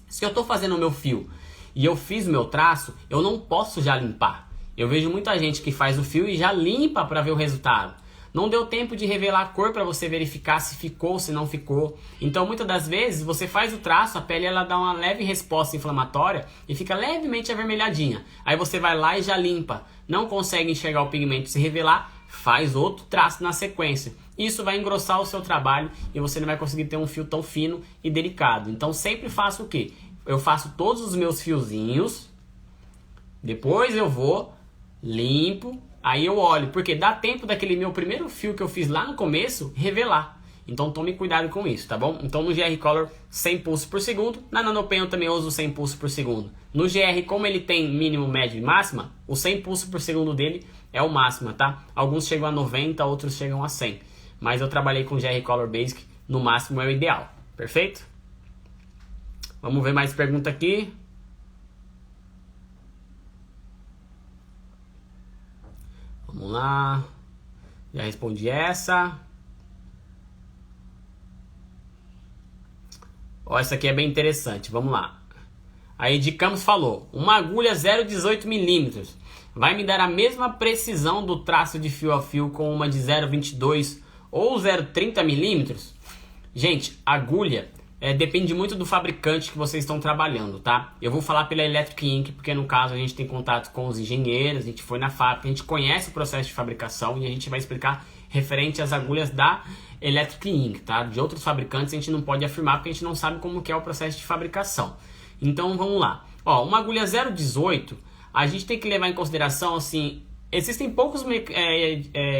Se eu estou fazendo o meu fio e eu fiz o meu traço, eu não posso já limpar. Eu vejo muita gente que faz o fio e já limpa para ver o resultado. Não deu tempo de revelar a cor para você verificar se ficou ou se não ficou. Então muitas das vezes você faz o traço, a pele ela dá uma leve resposta inflamatória e fica levemente avermelhadinha. Aí você vai lá e já limpa. Não consegue enxergar o pigmento se revelar, faz outro traço na sequência. Isso vai engrossar o seu trabalho e você não vai conseguir ter um fio tão fino e delicado. Então sempre faço o quê? Eu faço todos os meus fiozinhos, depois eu vou, limpo, aí eu olho, porque dá tempo daquele meu primeiro fio que eu fiz lá no começo revelar. Então tome cuidado com isso, tá bom? Então no GR Color 100 pulsos por segundo, na NanoPen eu também uso 100 pulsos por segundo. No GR, como ele tem mínimo, médio e máxima, o 100 pulsos por segundo dele é o máximo, tá? Alguns chegam a 90, outros chegam a 100. Mas eu trabalhei com GR Color Basic, no máximo é o ideal, perfeito? Vamos ver mais pergunta aqui. Vamos lá. Já respondi essa. Ó, essa aqui é bem interessante. Vamos lá. A Edi Campos falou: uma agulha 0,18 mm vai me dar a mesma precisão do traço de fio a fio com uma de 0,22 ou 0,30 mm? Gente, agulha depende muito do fabricante que vocês estão trabalhando, tá? Eu vou falar pela Electric Ink, porque no caso a gente tem contato com os engenheiros, a gente foi na fábrica, a gente conhece o processo de fabricação e a gente vai explicar referente às agulhas da Electric Ink, tá? De outros fabricantes a gente não pode afirmar porque a gente não sabe como que é o processo de fabricação. Então vamos lá. Ó, uma agulha 0,18, a gente tem que levar em consideração, assim, existem poucos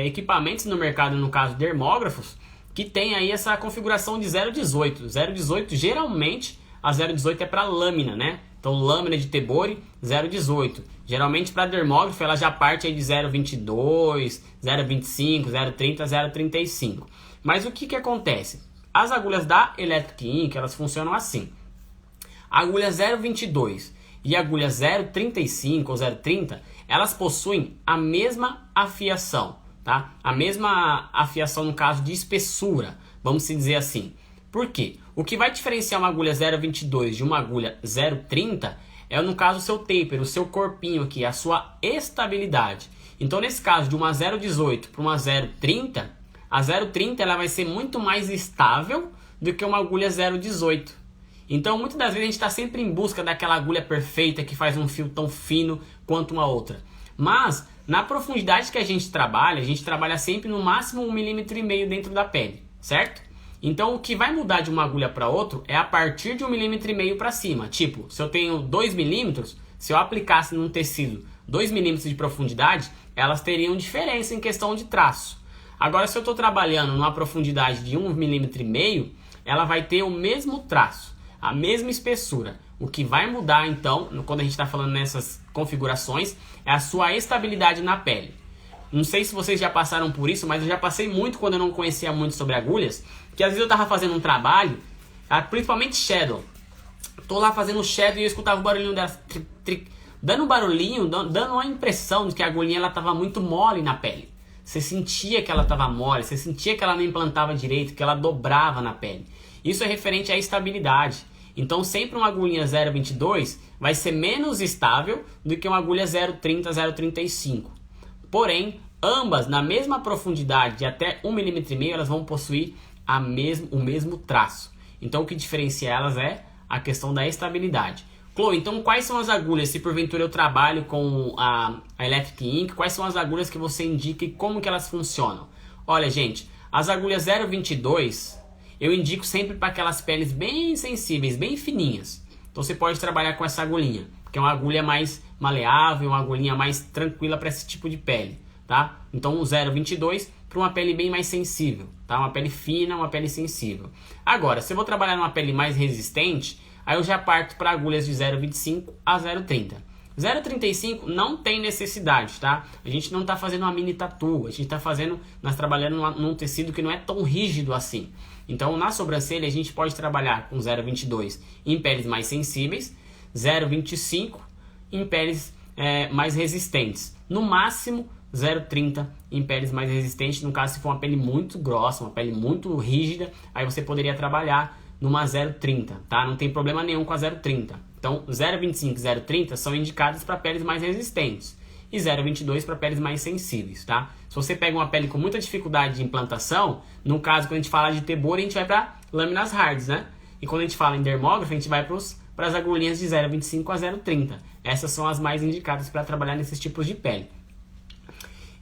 equipamentos no mercado, no caso dermógrafos, que tem aí essa configuração de 0,18. 0,18 geralmente a 0,18 é para lâmina, né? Então lâmina de Tebori 0,18. Geralmente para dermógrafo ela já parte aí de 0,22, 0,25, 0,30, 0,35. Mas o que acontece? As agulhas da Electric Ink, elas funcionam assim. A agulha 0,22 e a agulha 0,35 ou 0,30, elas possuem a mesma afiação. Tá? A mesma afiação no caso de espessura, vamos dizer assim. Por quê? O que vai diferenciar uma agulha 0,22 de uma agulha 0,30 é no caso o seu taper, o seu corpinho aqui, a sua estabilidade. Então nesse caso de uma 0,18 para uma 0,30, a 0,30 ela vai ser muito mais estável do que uma agulha 0,18. Então, muitas das vezes a gente está sempre em busca daquela agulha perfeita que faz um fio tão fino quanto uma outra. Mas, na profundidade que a gente trabalha sempre no máximo 1,5 mm dentro da pele, certo? Então, o que vai mudar de uma agulha para outra é a partir de 1,5 mm para cima. Tipo, se eu tenho 2 mm, se eu aplicasse num tecido 2 mm de profundidade, elas teriam diferença em questão de traço. Agora, se eu estou trabalhando numa profundidade de 1,5 mm, ela vai ter o mesmo traço, a mesma espessura. O que vai mudar, então, quando a gente está falando nessas configurações, é a sua estabilidade na pele. Não sei se vocês já passaram por isso, mas eu já passei muito quando eu não conhecia muito sobre agulhas, que às vezes eu estava fazendo um trabalho, principalmente shadow. Tô lá fazendo shadow e eu escutava o barulhinho dela, dando um barulhinho, dando uma impressão de que a agulhinha ela estava muito mole na pele. Você sentia que ela estava mole, você sentia que ela não implantava direito, que ela dobrava na pele. Isso é referente à estabilidade. Então sempre uma agulhinha 0,22 vai ser menos estável do que uma agulha 0,30, 0,35. Porém, ambas na mesma profundidade de até 1,5 mm, elas vão possuir o mesmo traço. Então o que diferencia elas é a questão da estabilidade. Chloe, então quais são as agulhas, se porventura eu trabalho com a Electric Ink, quais são as agulhas que você indica e como que elas funcionam? Olha, gente, as agulhas 0,22 eu indico sempre para aquelas peles bem sensíveis, bem fininhas. Então você pode trabalhar com essa agulhinha, que é uma agulha mais maleável, uma agulhinha mais tranquila para esse tipo de pele, tá? Então um 0,22 para uma pele bem mais sensível, tá? Uma pele fina, uma pele sensível. Agora, se eu vou trabalhar numa pele mais resistente, aí eu já parto para agulhas de 0,25 a 0,30. 0,35 não tem necessidade, tá? A gente não está fazendo uma mini tatu, a gente está fazendo, nós trabalhando num tecido que não é tão rígido assim. Então, na sobrancelha, a gente pode trabalhar com 0,22 em peles mais sensíveis, 0,25 em peles mais resistentes. No máximo, 0,30 em peles mais resistentes. No caso, se for uma pele muito grossa, uma pele muito rígida, aí você poderia trabalhar numa 0,30, tá? Não tem problema nenhum com a 0,30. Então, 0,25 e 0,30 são indicados para peles mais resistentes e 0,22 para peles mais sensíveis, tá? Se você pega uma pele com muita dificuldade de implantação, no caso, quando a gente fala de Tebori, a gente vai para lâminas hards, né? E quando a gente fala em dermógrafo, a gente vai para as agulhinhas de 0,25 a 0,30. Essas são as mais indicadas para trabalhar nesses tipos de pele.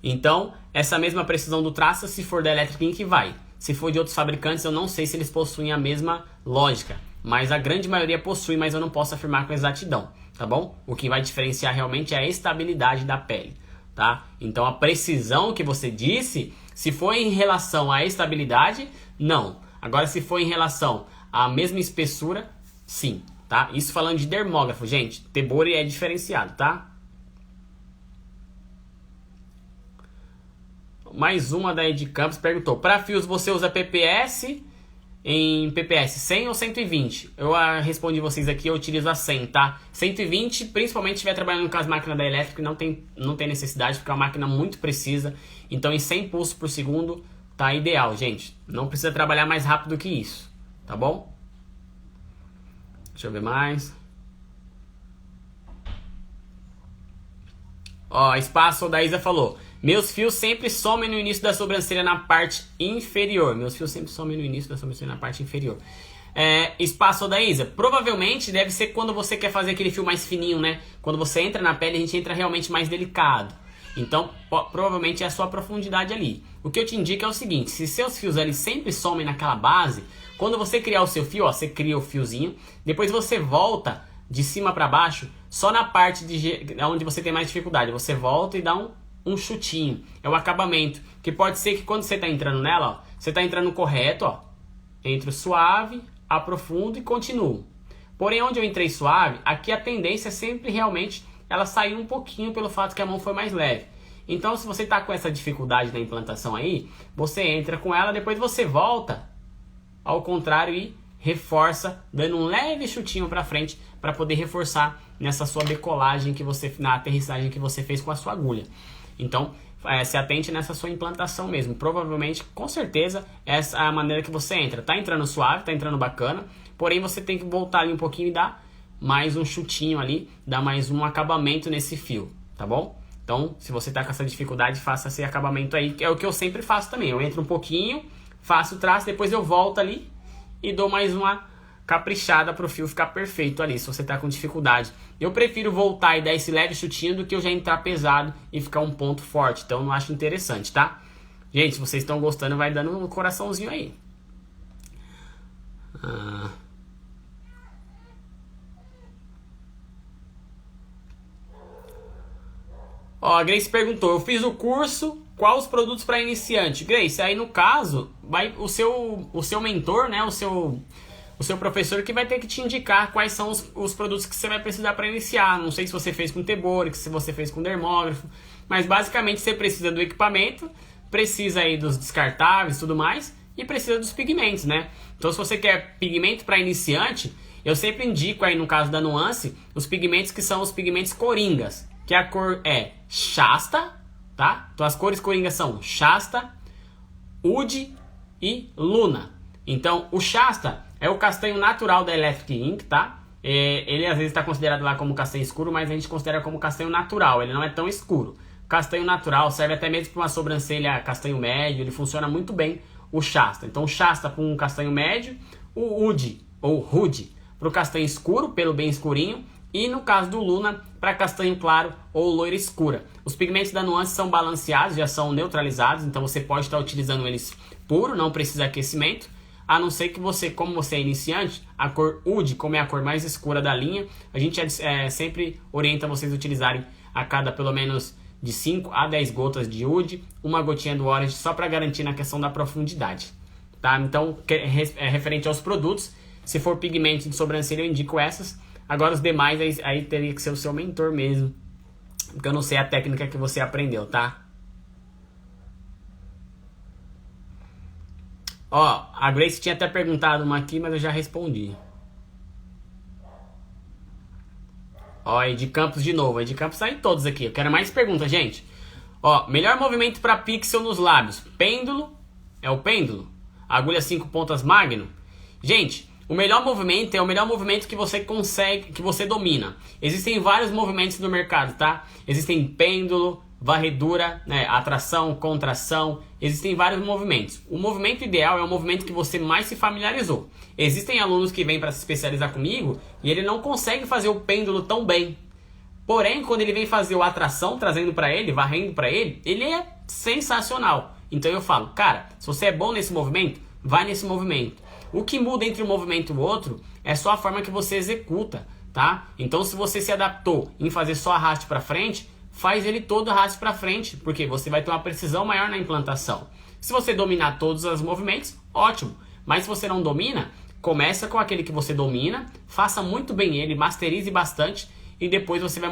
Então, essa mesma precisão do traço, se for da Electric Ink, vai. Se for de outros fabricantes, eu não sei se eles possuem a mesma lógica, mas a grande maioria possui, mas eu não posso afirmar com exatidão, tá bom? O que vai diferenciar realmente é a estabilidade da pele, tá? Então a precisão que você disse, se for em relação à estabilidade, não. Agora se for em relação à mesma espessura, sim, tá? Isso falando de dermógrafo, gente, Tebori é diferenciado, tá? Mais uma daí de Campos perguntou: para fios você usa PPS em PPS 100 ou 120? Eu respondi vocês aqui, eu utilizo a 100, tá? 120, principalmente se estiver trabalhando com as máquinas da Electric, não tem necessidade, porque é uma máquina muito precisa. Então em 100 pulsos por segundo tá ideal, gente. Não precisa trabalhar mais rápido que isso, tá bom? Deixa eu ver mais. Ó, Espaço da Isa falou: meus fios sempre somem no início da sobrancelha na parte inferior. Meus fios sempre somem no início da sobrancelha na parte inferior. Espaço da Isa, provavelmente deve ser quando você quer fazer aquele fio mais fininho, né? Quando você entra na pele, a gente entra realmente mais delicado. Então, provavelmente é a sua profundidade ali. O que eu te indico é o seguinte: se seus fios ali sempre somem naquela base, quando você criar o seu fio, ó, você cria o fiozinho, depois você volta de cima para baixo, só na parte onde você tem mais dificuldade. Você volta e dá um chutinho. É o acabamento. Que pode ser que quando você está entrando nela, ó, você está entrando correto, ó. Entro suave, aprofundo e continuo. Porém, onde eu entrei suave, aqui a tendência é sempre realmente ela sair um pouquinho pelo fato que a mão foi mais leve. Então, se você está com essa dificuldade na implantação aí, você entra com ela, depois você volta ao contrário e reforça, dando um leve chutinho para frente para poder reforçar nessa sua decolagem na aterrissagem que você fez com a sua agulha. Então, se atente nessa sua implantação mesmo. Provavelmente, com certeza, essa é a maneira que você entra. Tá entrando suave, tá entrando bacana, porém você tem que voltar ali um pouquinho e dar mais um chutinho ali, dar mais um acabamento nesse fio, tá bom? Então, se você tá com essa dificuldade, faça esse acabamento aí, que é o que eu sempre faço também. Eu entro um pouquinho, faço o traço, depois eu volto ali e dou mais uma caprichada pro fio ficar perfeito ali, se você tá com dificuldade. Eu prefiro voltar e dar esse leve chutinho do que eu já entrar pesado e ficar um ponto forte, então eu não acho interessante, tá? Gente, se vocês estão gostando, vai dando um coraçãozinho aí. Ó, a Grace perguntou, eu fiz o curso, quais os produtos para iniciante? Grace, aí no caso, vai o seu mentor, né, o seu professor que vai ter que te indicar quais são os produtos que você vai precisar para iniciar. Não sei se você fez com Teborix, se você fez com dermógrafo, mas basicamente você precisa do equipamento, precisa aí dos descartáveis e tudo mais, e precisa dos pigmentos, né? Então se você quer pigmento para iniciante, eu sempre indico aí no caso da Nuance, os pigmentos que são os pigmentos coringas, que a cor é Shasta, tá? Então as cores coringas são Shasta, Oud e Luna. Então o Shasta é o castanho natural da Electric Ink, tá? Ele às vezes está considerado lá como castanho escuro, mas a gente considera como castanho natural, ele não é tão escuro. Castanho natural serve até mesmo para uma sobrancelha castanho médio, ele funciona muito bem, o Shasta. Então o Shasta para um castanho médio, o Oud ou Rude para o castanho escuro, pelo bem escurinho, e no caso do Luna para castanho claro ou loira escura. Os pigmentos da Nuance são balanceados, já são neutralizados, então você pode estar utilizando eles puro, não precisa aquecimento, a não ser que você, como você é iniciante, a cor Oud, como é a cor mais escura da linha, a gente sempre orienta vocês a utilizarem a cada pelo menos de 5 a 10 gotas de Oud, uma gotinha do Orange, só para garantir na questão da profundidade, tá? Então, referente aos produtos, se for pigmento de sobrancelha, eu indico essas. Agora os demais, aí teria que ser o seu mentor mesmo, porque eu não sei a técnica que você aprendeu, tá? Ó, a Grace tinha até perguntado uma aqui, mas eu já respondi. Ó, Ed Campos de novo. Ed Campos tá em todos aqui. Eu quero mais perguntas, gente. Ó, melhor movimento para pixel nos lábios. Pêndulo. É o pêndulo? Agulha 5 pontas Magnum. Gente, o melhor movimento é o melhor movimento que você consegue, que você domina. Existem vários movimentos no mercado, tá? Existem pêndulo, varredura, né, atração, contração, existem vários movimentos. O movimento ideal é o movimento que você mais se familiarizou. Existem alunos que vêm para se especializar comigo e ele não consegue fazer o pêndulo tão bem. Porém, quando ele vem fazer o atração, trazendo para ele, varrendo para ele, ele é sensacional. Então eu falo, cara, se você é bom nesse movimento, vai nesse movimento. O que muda entre um movimento e o outro é só a forma que você executa, tá? Então se você se adaptou em fazer só arraste para frente, faz ele todo arraste para frente, porque você vai ter uma precisão maior na implantação. Se você dominar todos os movimentos, ótimo. Mas se você não domina, começa com aquele que você domina, faça muito bem ele, masterize bastante e depois você vai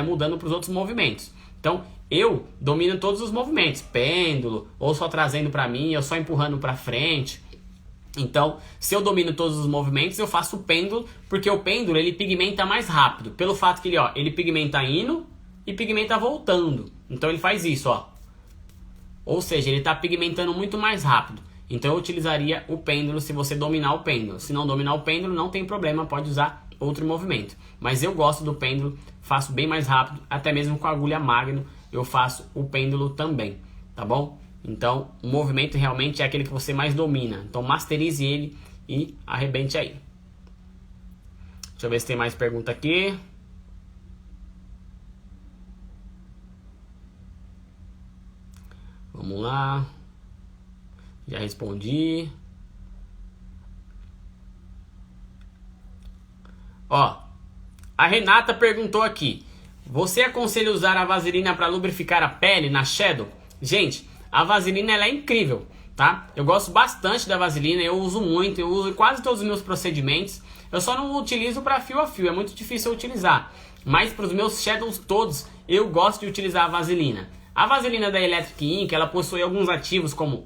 mudando para os outros movimentos. Então, eu domino todos os movimentos, pêndulo, ou só trazendo para mim, ou só empurrando para frente. Então, se eu domino todos os movimentos, eu faço o pêndulo, porque o pêndulo ele pigmenta mais rápido, pelo fato que ele pigmenta indo e pigmenta voltando. Então ele faz isso, ó. Ou seja, ele está pigmentando muito mais rápido. Então eu utilizaria o pêndulo se você dominar o pêndulo. Se não dominar o pêndulo, não tem problema, pode usar outro movimento. Mas eu gosto do pêndulo, faço bem mais rápido, até mesmo com a agulha Magnum eu faço o pêndulo também, tá bom? Então o movimento realmente é aquele que você mais domina. Então masterize ele e arrebente aí. Deixa eu ver se tem mais pergunta aqui. Vamos lá. Já respondi. Ó, a Renata perguntou aqui: você aconselha usar a vaselina para lubrificar a pele na shadow? Gente, a vaselina ela é incrível, tá? Eu gosto bastante da vaselina, eu uso muito, eu uso em quase todos os meus procedimentos. Eu só não utilizo para fio a fio, é muito difícil eu utilizar. Mas para os meus shadows todos, eu gosto de utilizar a vaselina. A vaselina da Electric Ink, ela possui alguns ativos como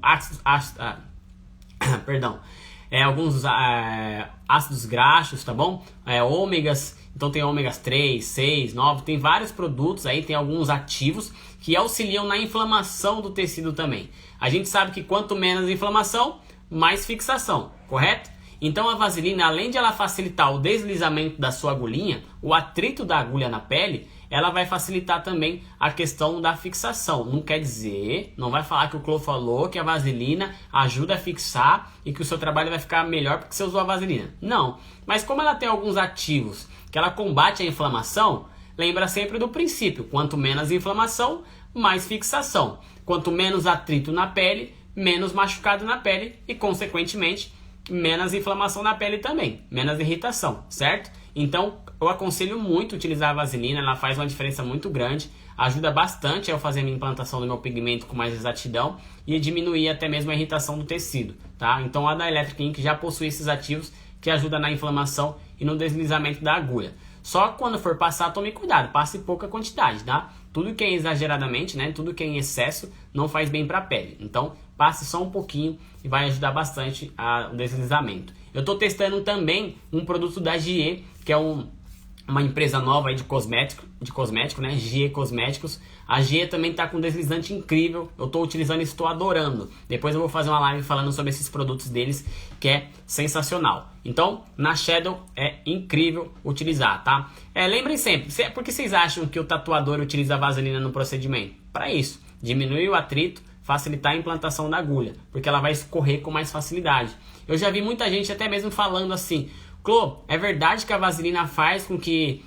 alguns ácidos graxos, tá bom? Ômegas, então tem ômegas 3, 6, 9, tem vários produtos aí, tem alguns ativos que auxiliam na inflamação do tecido também. A gente sabe que quanto menos inflamação, mais fixação, correto? Então a vaselina, além de ela facilitar o deslizamento da sua agulhinha, o atrito da agulha na pele, ela vai facilitar também a questão da fixação. Não quer dizer, não vai falar que o Clô falou que a vaselina ajuda a fixar e que o seu trabalho vai ficar melhor porque você usou a vaselina. Não, mas como ela tem alguns ativos que ela combate a inflamação, lembra sempre do princípio, quanto menos inflamação, mais fixação. Quanto menos atrito na pele, menos machucado na pele e, consequentemente, menos inflamação na pele também, menos irritação, certo? Então, eu aconselho muito utilizar a vaselina, ela faz uma diferença muito grande, ajuda bastante a eu fazer a minha implantação do meu pigmento com mais exatidão e diminuir até mesmo a irritação do tecido, tá? Então, a da Electric Ink já possui esses ativos que ajudam na inflamação e no deslizamento da agulha. Só quando for passar, tome cuidado, passe pouca quantidade, tá? Tudo que é exageradamente, né? Tudo que é em excesso não faz bem para a pele. Então, passe só um pouquinho e vai ajudar bastante o deslizamento. Eu estou testando também um produto da GE, que é uma empresa nova aí de cosmético, né? GE Cosméticos. A GE também está com um deslizante incrível. Eu estou utilizando e estou adorando. Depois eu vou fazer uma live falando sobre esses produtos deles, que é sensacional. Então, na Shadow é incrível utilizar, tá? Lembrem sempre, por que vocês acham que o tatuador utiliza a vaselina no procedimento? Para isso, diminuir o atrito, facilitar a implantação da agulha, porque ela vai escorrer com mais facilidade. Eu já vi muita gente até mesmo falando assim: Clô, é verdade que a vaselina faz com que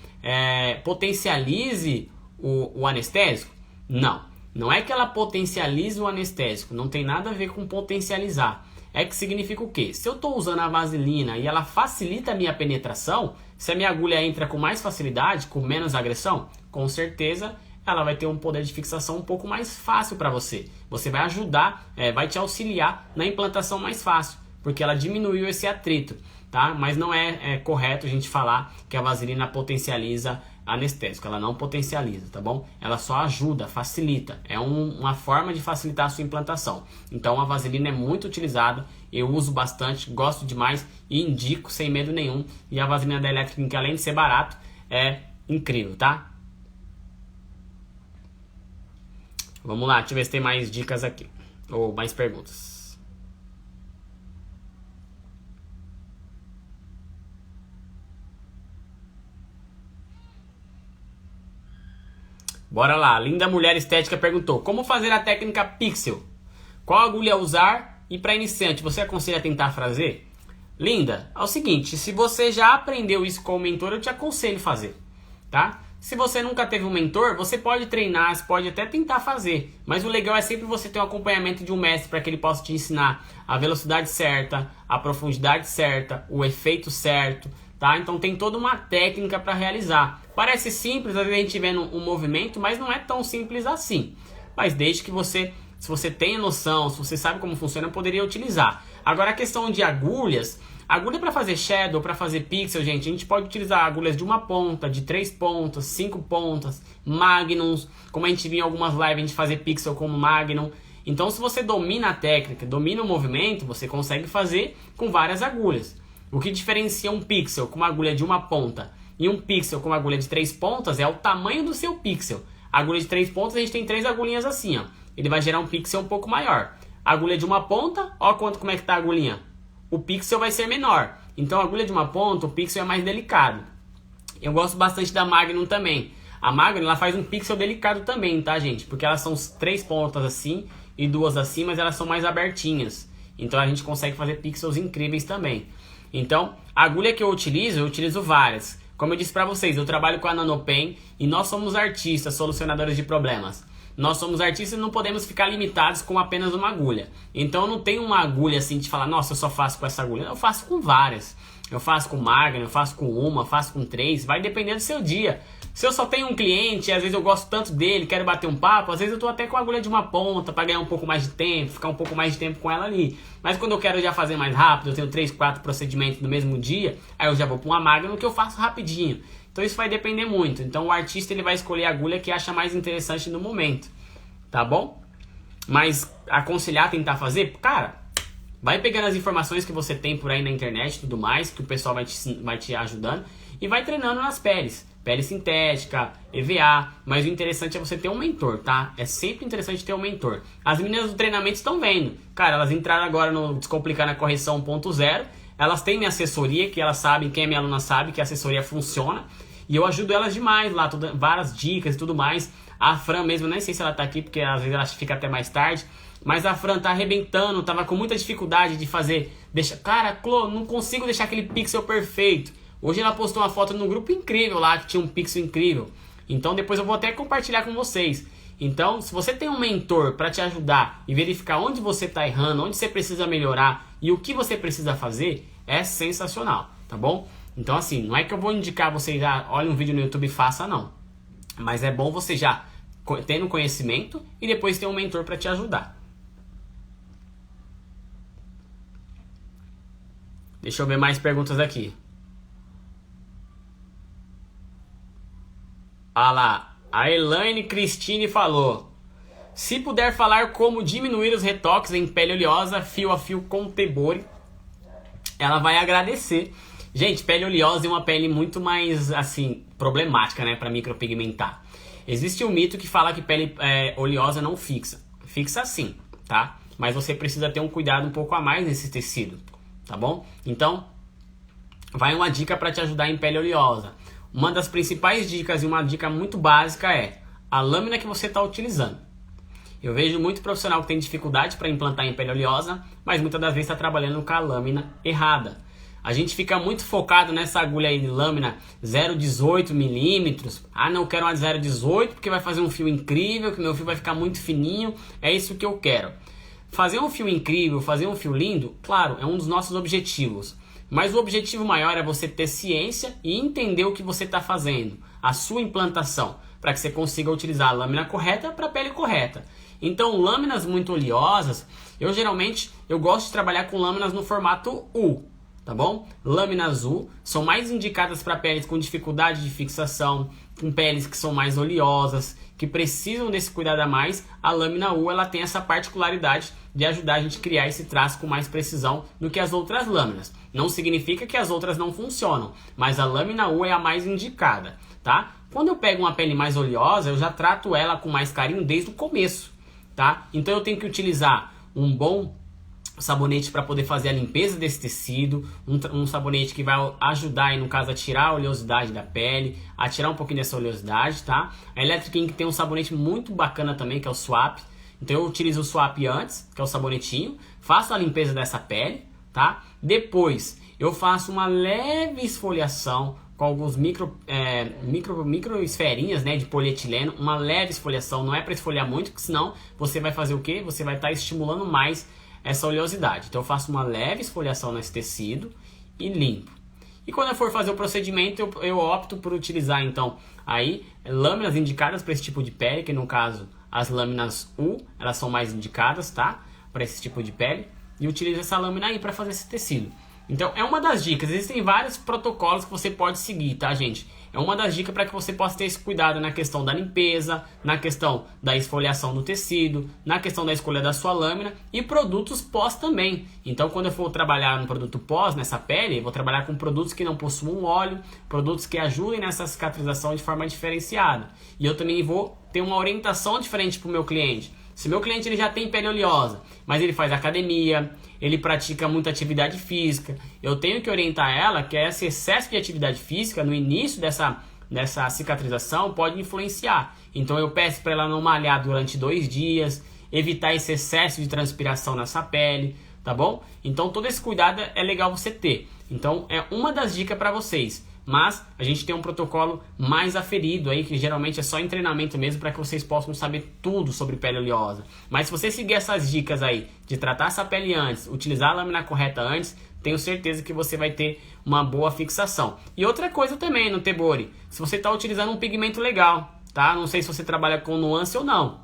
potencialize o anestésico? Não, não é que ela potencialize o anestésico, não tem nada a ver com potencializar. É que significa o quê? Se eu estou usando a vaselina e ela facilita a minha penetração, se a minha agulha entra com mais facilidade, com menos agressão, com certeza ela vai ter um poder de fixação um pouco mais fácil para você. Você vai ajudar, vai te auxiliar na implantação mais fácil, porque ela diminuiu esse atrito, tá? Mas não é correto a gente falar que a vaselina potencializa anestésico, ela não potencializa, tá bom? Ela só ajuda, facilita, é uma forma de facilitar a sua implantação. Então a vaselina é muito utilizada, eu uso bastante, gosto demais e indico sem medo nenhum. E a vaselina da Electric Ink, além de ser barato, é incrível, tá? Vamos lá, deixa eu ver se tem mais dicas aqui, ou mais perguntas. Bora lá, Linda Mulher Estética perguntou: como fazer a técnica Pixel? Qual agulha usar? E para iniciante, você aconselha a tentar fazer? Linda, é o seguinte, se você já aprendeu isso com o mentor, eu te aconselho a fazer, tá? Se você nunca teve um mentor, você pode treinar, você pode até tentar fazer, mas o legal é sempre você ter um acompanhamento de um mestre para que ele possa te ensinar a velocidade certa, a profundidade certa, o efeito certo, tá? Então tem toda uma técnica para realizar. Parece simples, às vezes a gente vê um movimento, mas não é tão simples assim. Mas desde que se você tem noção, se você sabe como funciona, poderia utilizar. Agora a questão de agulhas, agulha para fazer shadow, para fazer pixel, gente, a gente pode utilizar agulhas de 1 ponta, de 3 pontas, 5 pontas, magnums, como a gente viu em algumas lives, a gente fazer pixel como magnum. Então se você domina a técnica, domina o movimento, você consegue fazer com várias agulhas. O que diferencia um pixel com uma agulha de 1 ponta e um pixel com uma agulha de 3 pontas é o tamanho do seu pixel. A agulha de 3 pontas a gente tem 3 agulhinhas assim, ó. Ele vai gerar um pixel um pouco maior. A agulha de 1 ponta, ó como é que tá a agulhinha. O pixel vai ser menor. Então a agulha de 1 ponta, o pixel é mais delicado. Eu gosto bastante da Magnum também. A Magnum ela faz um pixel delicado também, tá, gente? Porque elas são 3 pontas assim e 2 assim, mas elas são mais abertinhas. Então a gente consegue fazer pixels incríveis também. Então, a agulha que eu utilizo várias. Como eu disse pra vocês, eu trabalho com a NanoPen e nós somos artistas, solucionadores de problemas. Nós somos artistas e não podemos ficar limitados com apenas uma agulha. Então, eu não tenho uma agulha assim de falar, nossa, eu só faço com essa agulha. Eu faço com várias. Eu faço com Magnum, eu faço com uma, faço com 3. Vai depender do seu dia. Se eu só tenho um cliente, às vezes eu gosto tanto dele, quero bater um papo, às vezes eu tô até com a agulha de 1 ponta para ganhar um pouco mais de tempo, ficar um pouco mais de tempo com ela ali. Mas quando eu quero já fazer mais rápido, eu tenho 3, 4 procedimentos no mesmo dia, aí eu já vou para uma Magnum que eu faço rapidinho. Então isso vai depender muito. Então o artista ele vai escolher a agulha que acha mais interessante no momento, tá bom? Mas aconselhar tentar fazer, cara, vai pegando as informações que você tem por aí na internet e tudo mais, que o pessoal vai te ajudando, e vai treinando nas peles. Pele sintética, EVA, mas o interessante é você ter um mentor, tá? É sempre interessante ter um mentor. As meninas do treinamento estão vendo. Cara, elas entraram agora no Descomplicar na Correção 1.0, elas têm minha assessoria, que elas sabem, quem é minha aluna sabe que a assessoria funciona. E eu ajudo elas demais lá, várias dicas e tudo mais. A Fran mesmo, nem sei se ela tá aqui, porque às vezes ela fica até mais tarde. Mas a Fran tá arrebentando, tava com muita dificuldade de fazer. Cara, Clô, não consigo deixar aquele pixel perfeito. Hoje ela postou uma foto no grupo incrível lá, que tinha um pixel incrível. Então depois eu vou até compartilhar com vocês. Então, se você tem um mentor para te ajudar e verificar onde você está errando, onde você precisa melhorar e o que você precisa fazer, é sensacional, tá bom? Então assim, não é que eu vou indicar você já olha um vídeo no YouTube e faça, não. Mas é bom você já ter um conhecimento e depois ter um mentor para te ajudar. Deixa eu ver mais perguntas aqui. Ah lá, a Elaine Cristine falou: se puder falar como diminuir os retoques em pele oleosa fio a fio com Tebori, ela vai agradecer. Gente, pele oleosa é uma pele muito mais, assim, problemática, né, para micropigmentar. Existe um mito que fala que pele oleosa não fixa. Fixa sim, tá? Mas você precisa ter um cuidado um pouco a mais nesse tecido, tá bom? Então, vai uma dica para te ajudar em pele oleosa. Uma das principais dicas e uma dica muito básica é a lâmina que você está utilizando. Eu vejo muito profissional que tem dificuldade para implantar em pele oleosa, mas muitas das vezes está trabalhando com a lâmina errada. A gente fica muito focado nessa agulha aí de lâmina 0,18 milímetros. Ah, não quero uma de 0,18 porque vai fazer um fio incrível, que meu fio vai ficar muito fininho. É isso que eu quero. Fazer um fio incrível, fazer um fio lindo, claro, é um dos nossos objetivos. Mas o objetivo maior é você ter ciência e entender o que você está fazendo, a sua implantação, para que você consiga utilizar a lâmina correta para a pele correta. Então, lâminas muito oleosas, eu gosto de trabalhar com lâminas no formato U, tá bom? Lâminas U são mais indicadas para peles com dificuldade de fixação, com peles que são mais oleosas, que precisam desse cuidado a mais. A lâmina U ela tem essa particularidade de ajudar a gente a criar esse traço com mais precisão do que as outras lâminas. Não significa que as outras não funcionam, mas a lâmina U é a mais indicada, tá? Quando eu pego uma pele mais oleosa, eu já trato ela com mais carinho desde o começo, tá? Então eu tenho que utilizar um bom sabonete para poder fazer a limpeza desse tecido, um sabonete que vai ajudar aí, no caso, a tirar a oleosidade da pele, a tirar um pouquinho dessa oleosidade, tá? A Electric Ink tem um sabonete muito bacana também, que é o Swap. Então eu utilizo o Swap antes, que é o sabonetinho, faço a limpeza dessa pele, tá? Depois eu faço uma leve esfoliação com alguns micro esferinhas, né, de polietileno, uma leve esfoliação, não é para esfoliar muito, porque senão você vai fazer o quê? Você vai estar estimulando mais essa oleosidade. Então eu faço uma leve esfoliação nesse tecido e limpo. E quando eu for fazer o procedimento, eu opto por utilizar então aí lâminas indicadas para esse tipo de pele, que no caso as lâminas U, elas são mais indicadas, tá? Para esse tipo de pele, e utilizo essa lâmina aí para fazer esse tecido. Então é uma das dicas, existem vários protocolos que você pode seguir, tá, gente? É uma das dicas para que você possa ter esse cuidado na questão da limpeza, na questão da esfoliação do tecido, na questão da escolha da sua lâmina e produtos pós também. Então quando eu for trabalhar no produto pós, nessa pele, eu vou trabalhar com produtos que não possuam óleo, produtos que ajudem nessa cicatrização de forma diferenciada. E eu também vou ter uma orientação diferente para o meu cliente. Se meu cliente ele já tem pele oleosa, mas ele faz academia, ele pratica muita atividade física, eu tenho que orientar ela que esse excesso de atividade física no início dessa cicatrização pode influenciar. Então eu peço para ela não malhar durante 2 dias, evitar esse excesso de transpiração nessa pele, tá bom? Então todo esse cuidado é legal você ter. Então é uma das dicas para vocês. Mas a gente tem um protocolo mais aferido aí, que geralmente é só em treinamento mesmo, para que vocês possam saber tudo sobre pele oleosa. Mas se você seguir essas dicas aí, de tratar essa pele antes, utilizar a lâmina correta antes, tenho certeza que você vai ter uma boa fixação. E outra coisa também no Tebori, se você está utilizando um pigmento legal, tá? Não sei se você trabalha com nuance ou não.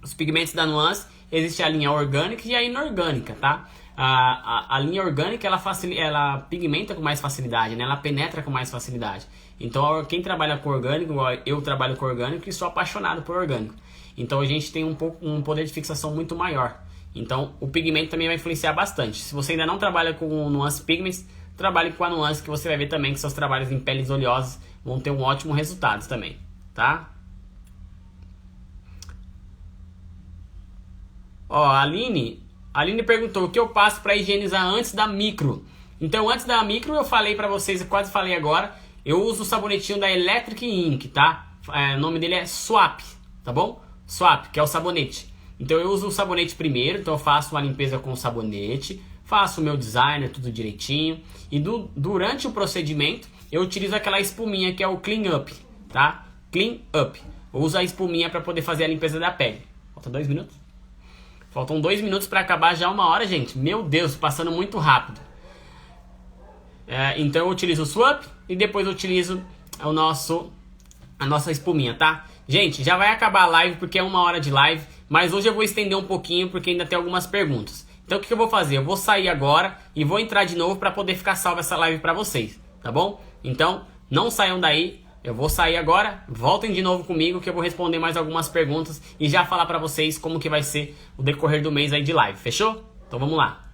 Os pigmentos da nuance, existe a linha orgânica e a inorgânica, tá? A linha orgânica ela pigmenta com mais facilidade, né? Ela penetra com mais facilidade. Então quem trabalha com orgânico, eu trabalho com orgânico e sou apaixonado por orgânico. Então a gente tem um poder de fixação muito maior. Então o pigmento também vai influenciar bastante. Se você ainda não trabalha com Nuance Pigments, trabalhe com a Nuance, que você vai ver também que seus trabalhos em peles oleosas vão ter um ótimo resultado também, tá? Ó, a Aline perguntou o que eu passo para higienizar antes da micro. Então antes da micro eu falei pra vocês, eu quase falei agora, eu uso o sabonetinho da Electric Ink, tá? O nome dele é Swap, tá bom? Swap, que é o sabonete. Então eu uso o sabonete primeiro, então eu faço uma limpeza com o sabonete, faço o meu designer, tudo direitinho. E durante o procedimento eu utilizo aquela espuminha que é o Clean Up, tá? Clean Up. Eu uso a espuminha para poder fazer a limpeza da pele. Faltam 2 minutos? Faltam 2 minutos para acabar já 1 hora, gente. Meu Deus, passando muito rápido. Então eu utilizo o Swap e depois eu utilizo a nossa espuminha, tá? Gente, já vai acabar a live porque é 1 hora de live, mas hoje eu vou estender um pouquinho porque ainda tem algumas perguntas. Então o que eu vou fazer? Eu vou sair agora e vou entrar de novo para poder ficar salva essa live para vocês, tá bom? Então não saiam daí, eu vou sair agora, voltem de novo comigo que eu vou responder mais algumas perguntas e já falar para vocês como que vai ser o decorrer do mês aí de live, fechou? Então vamos lá.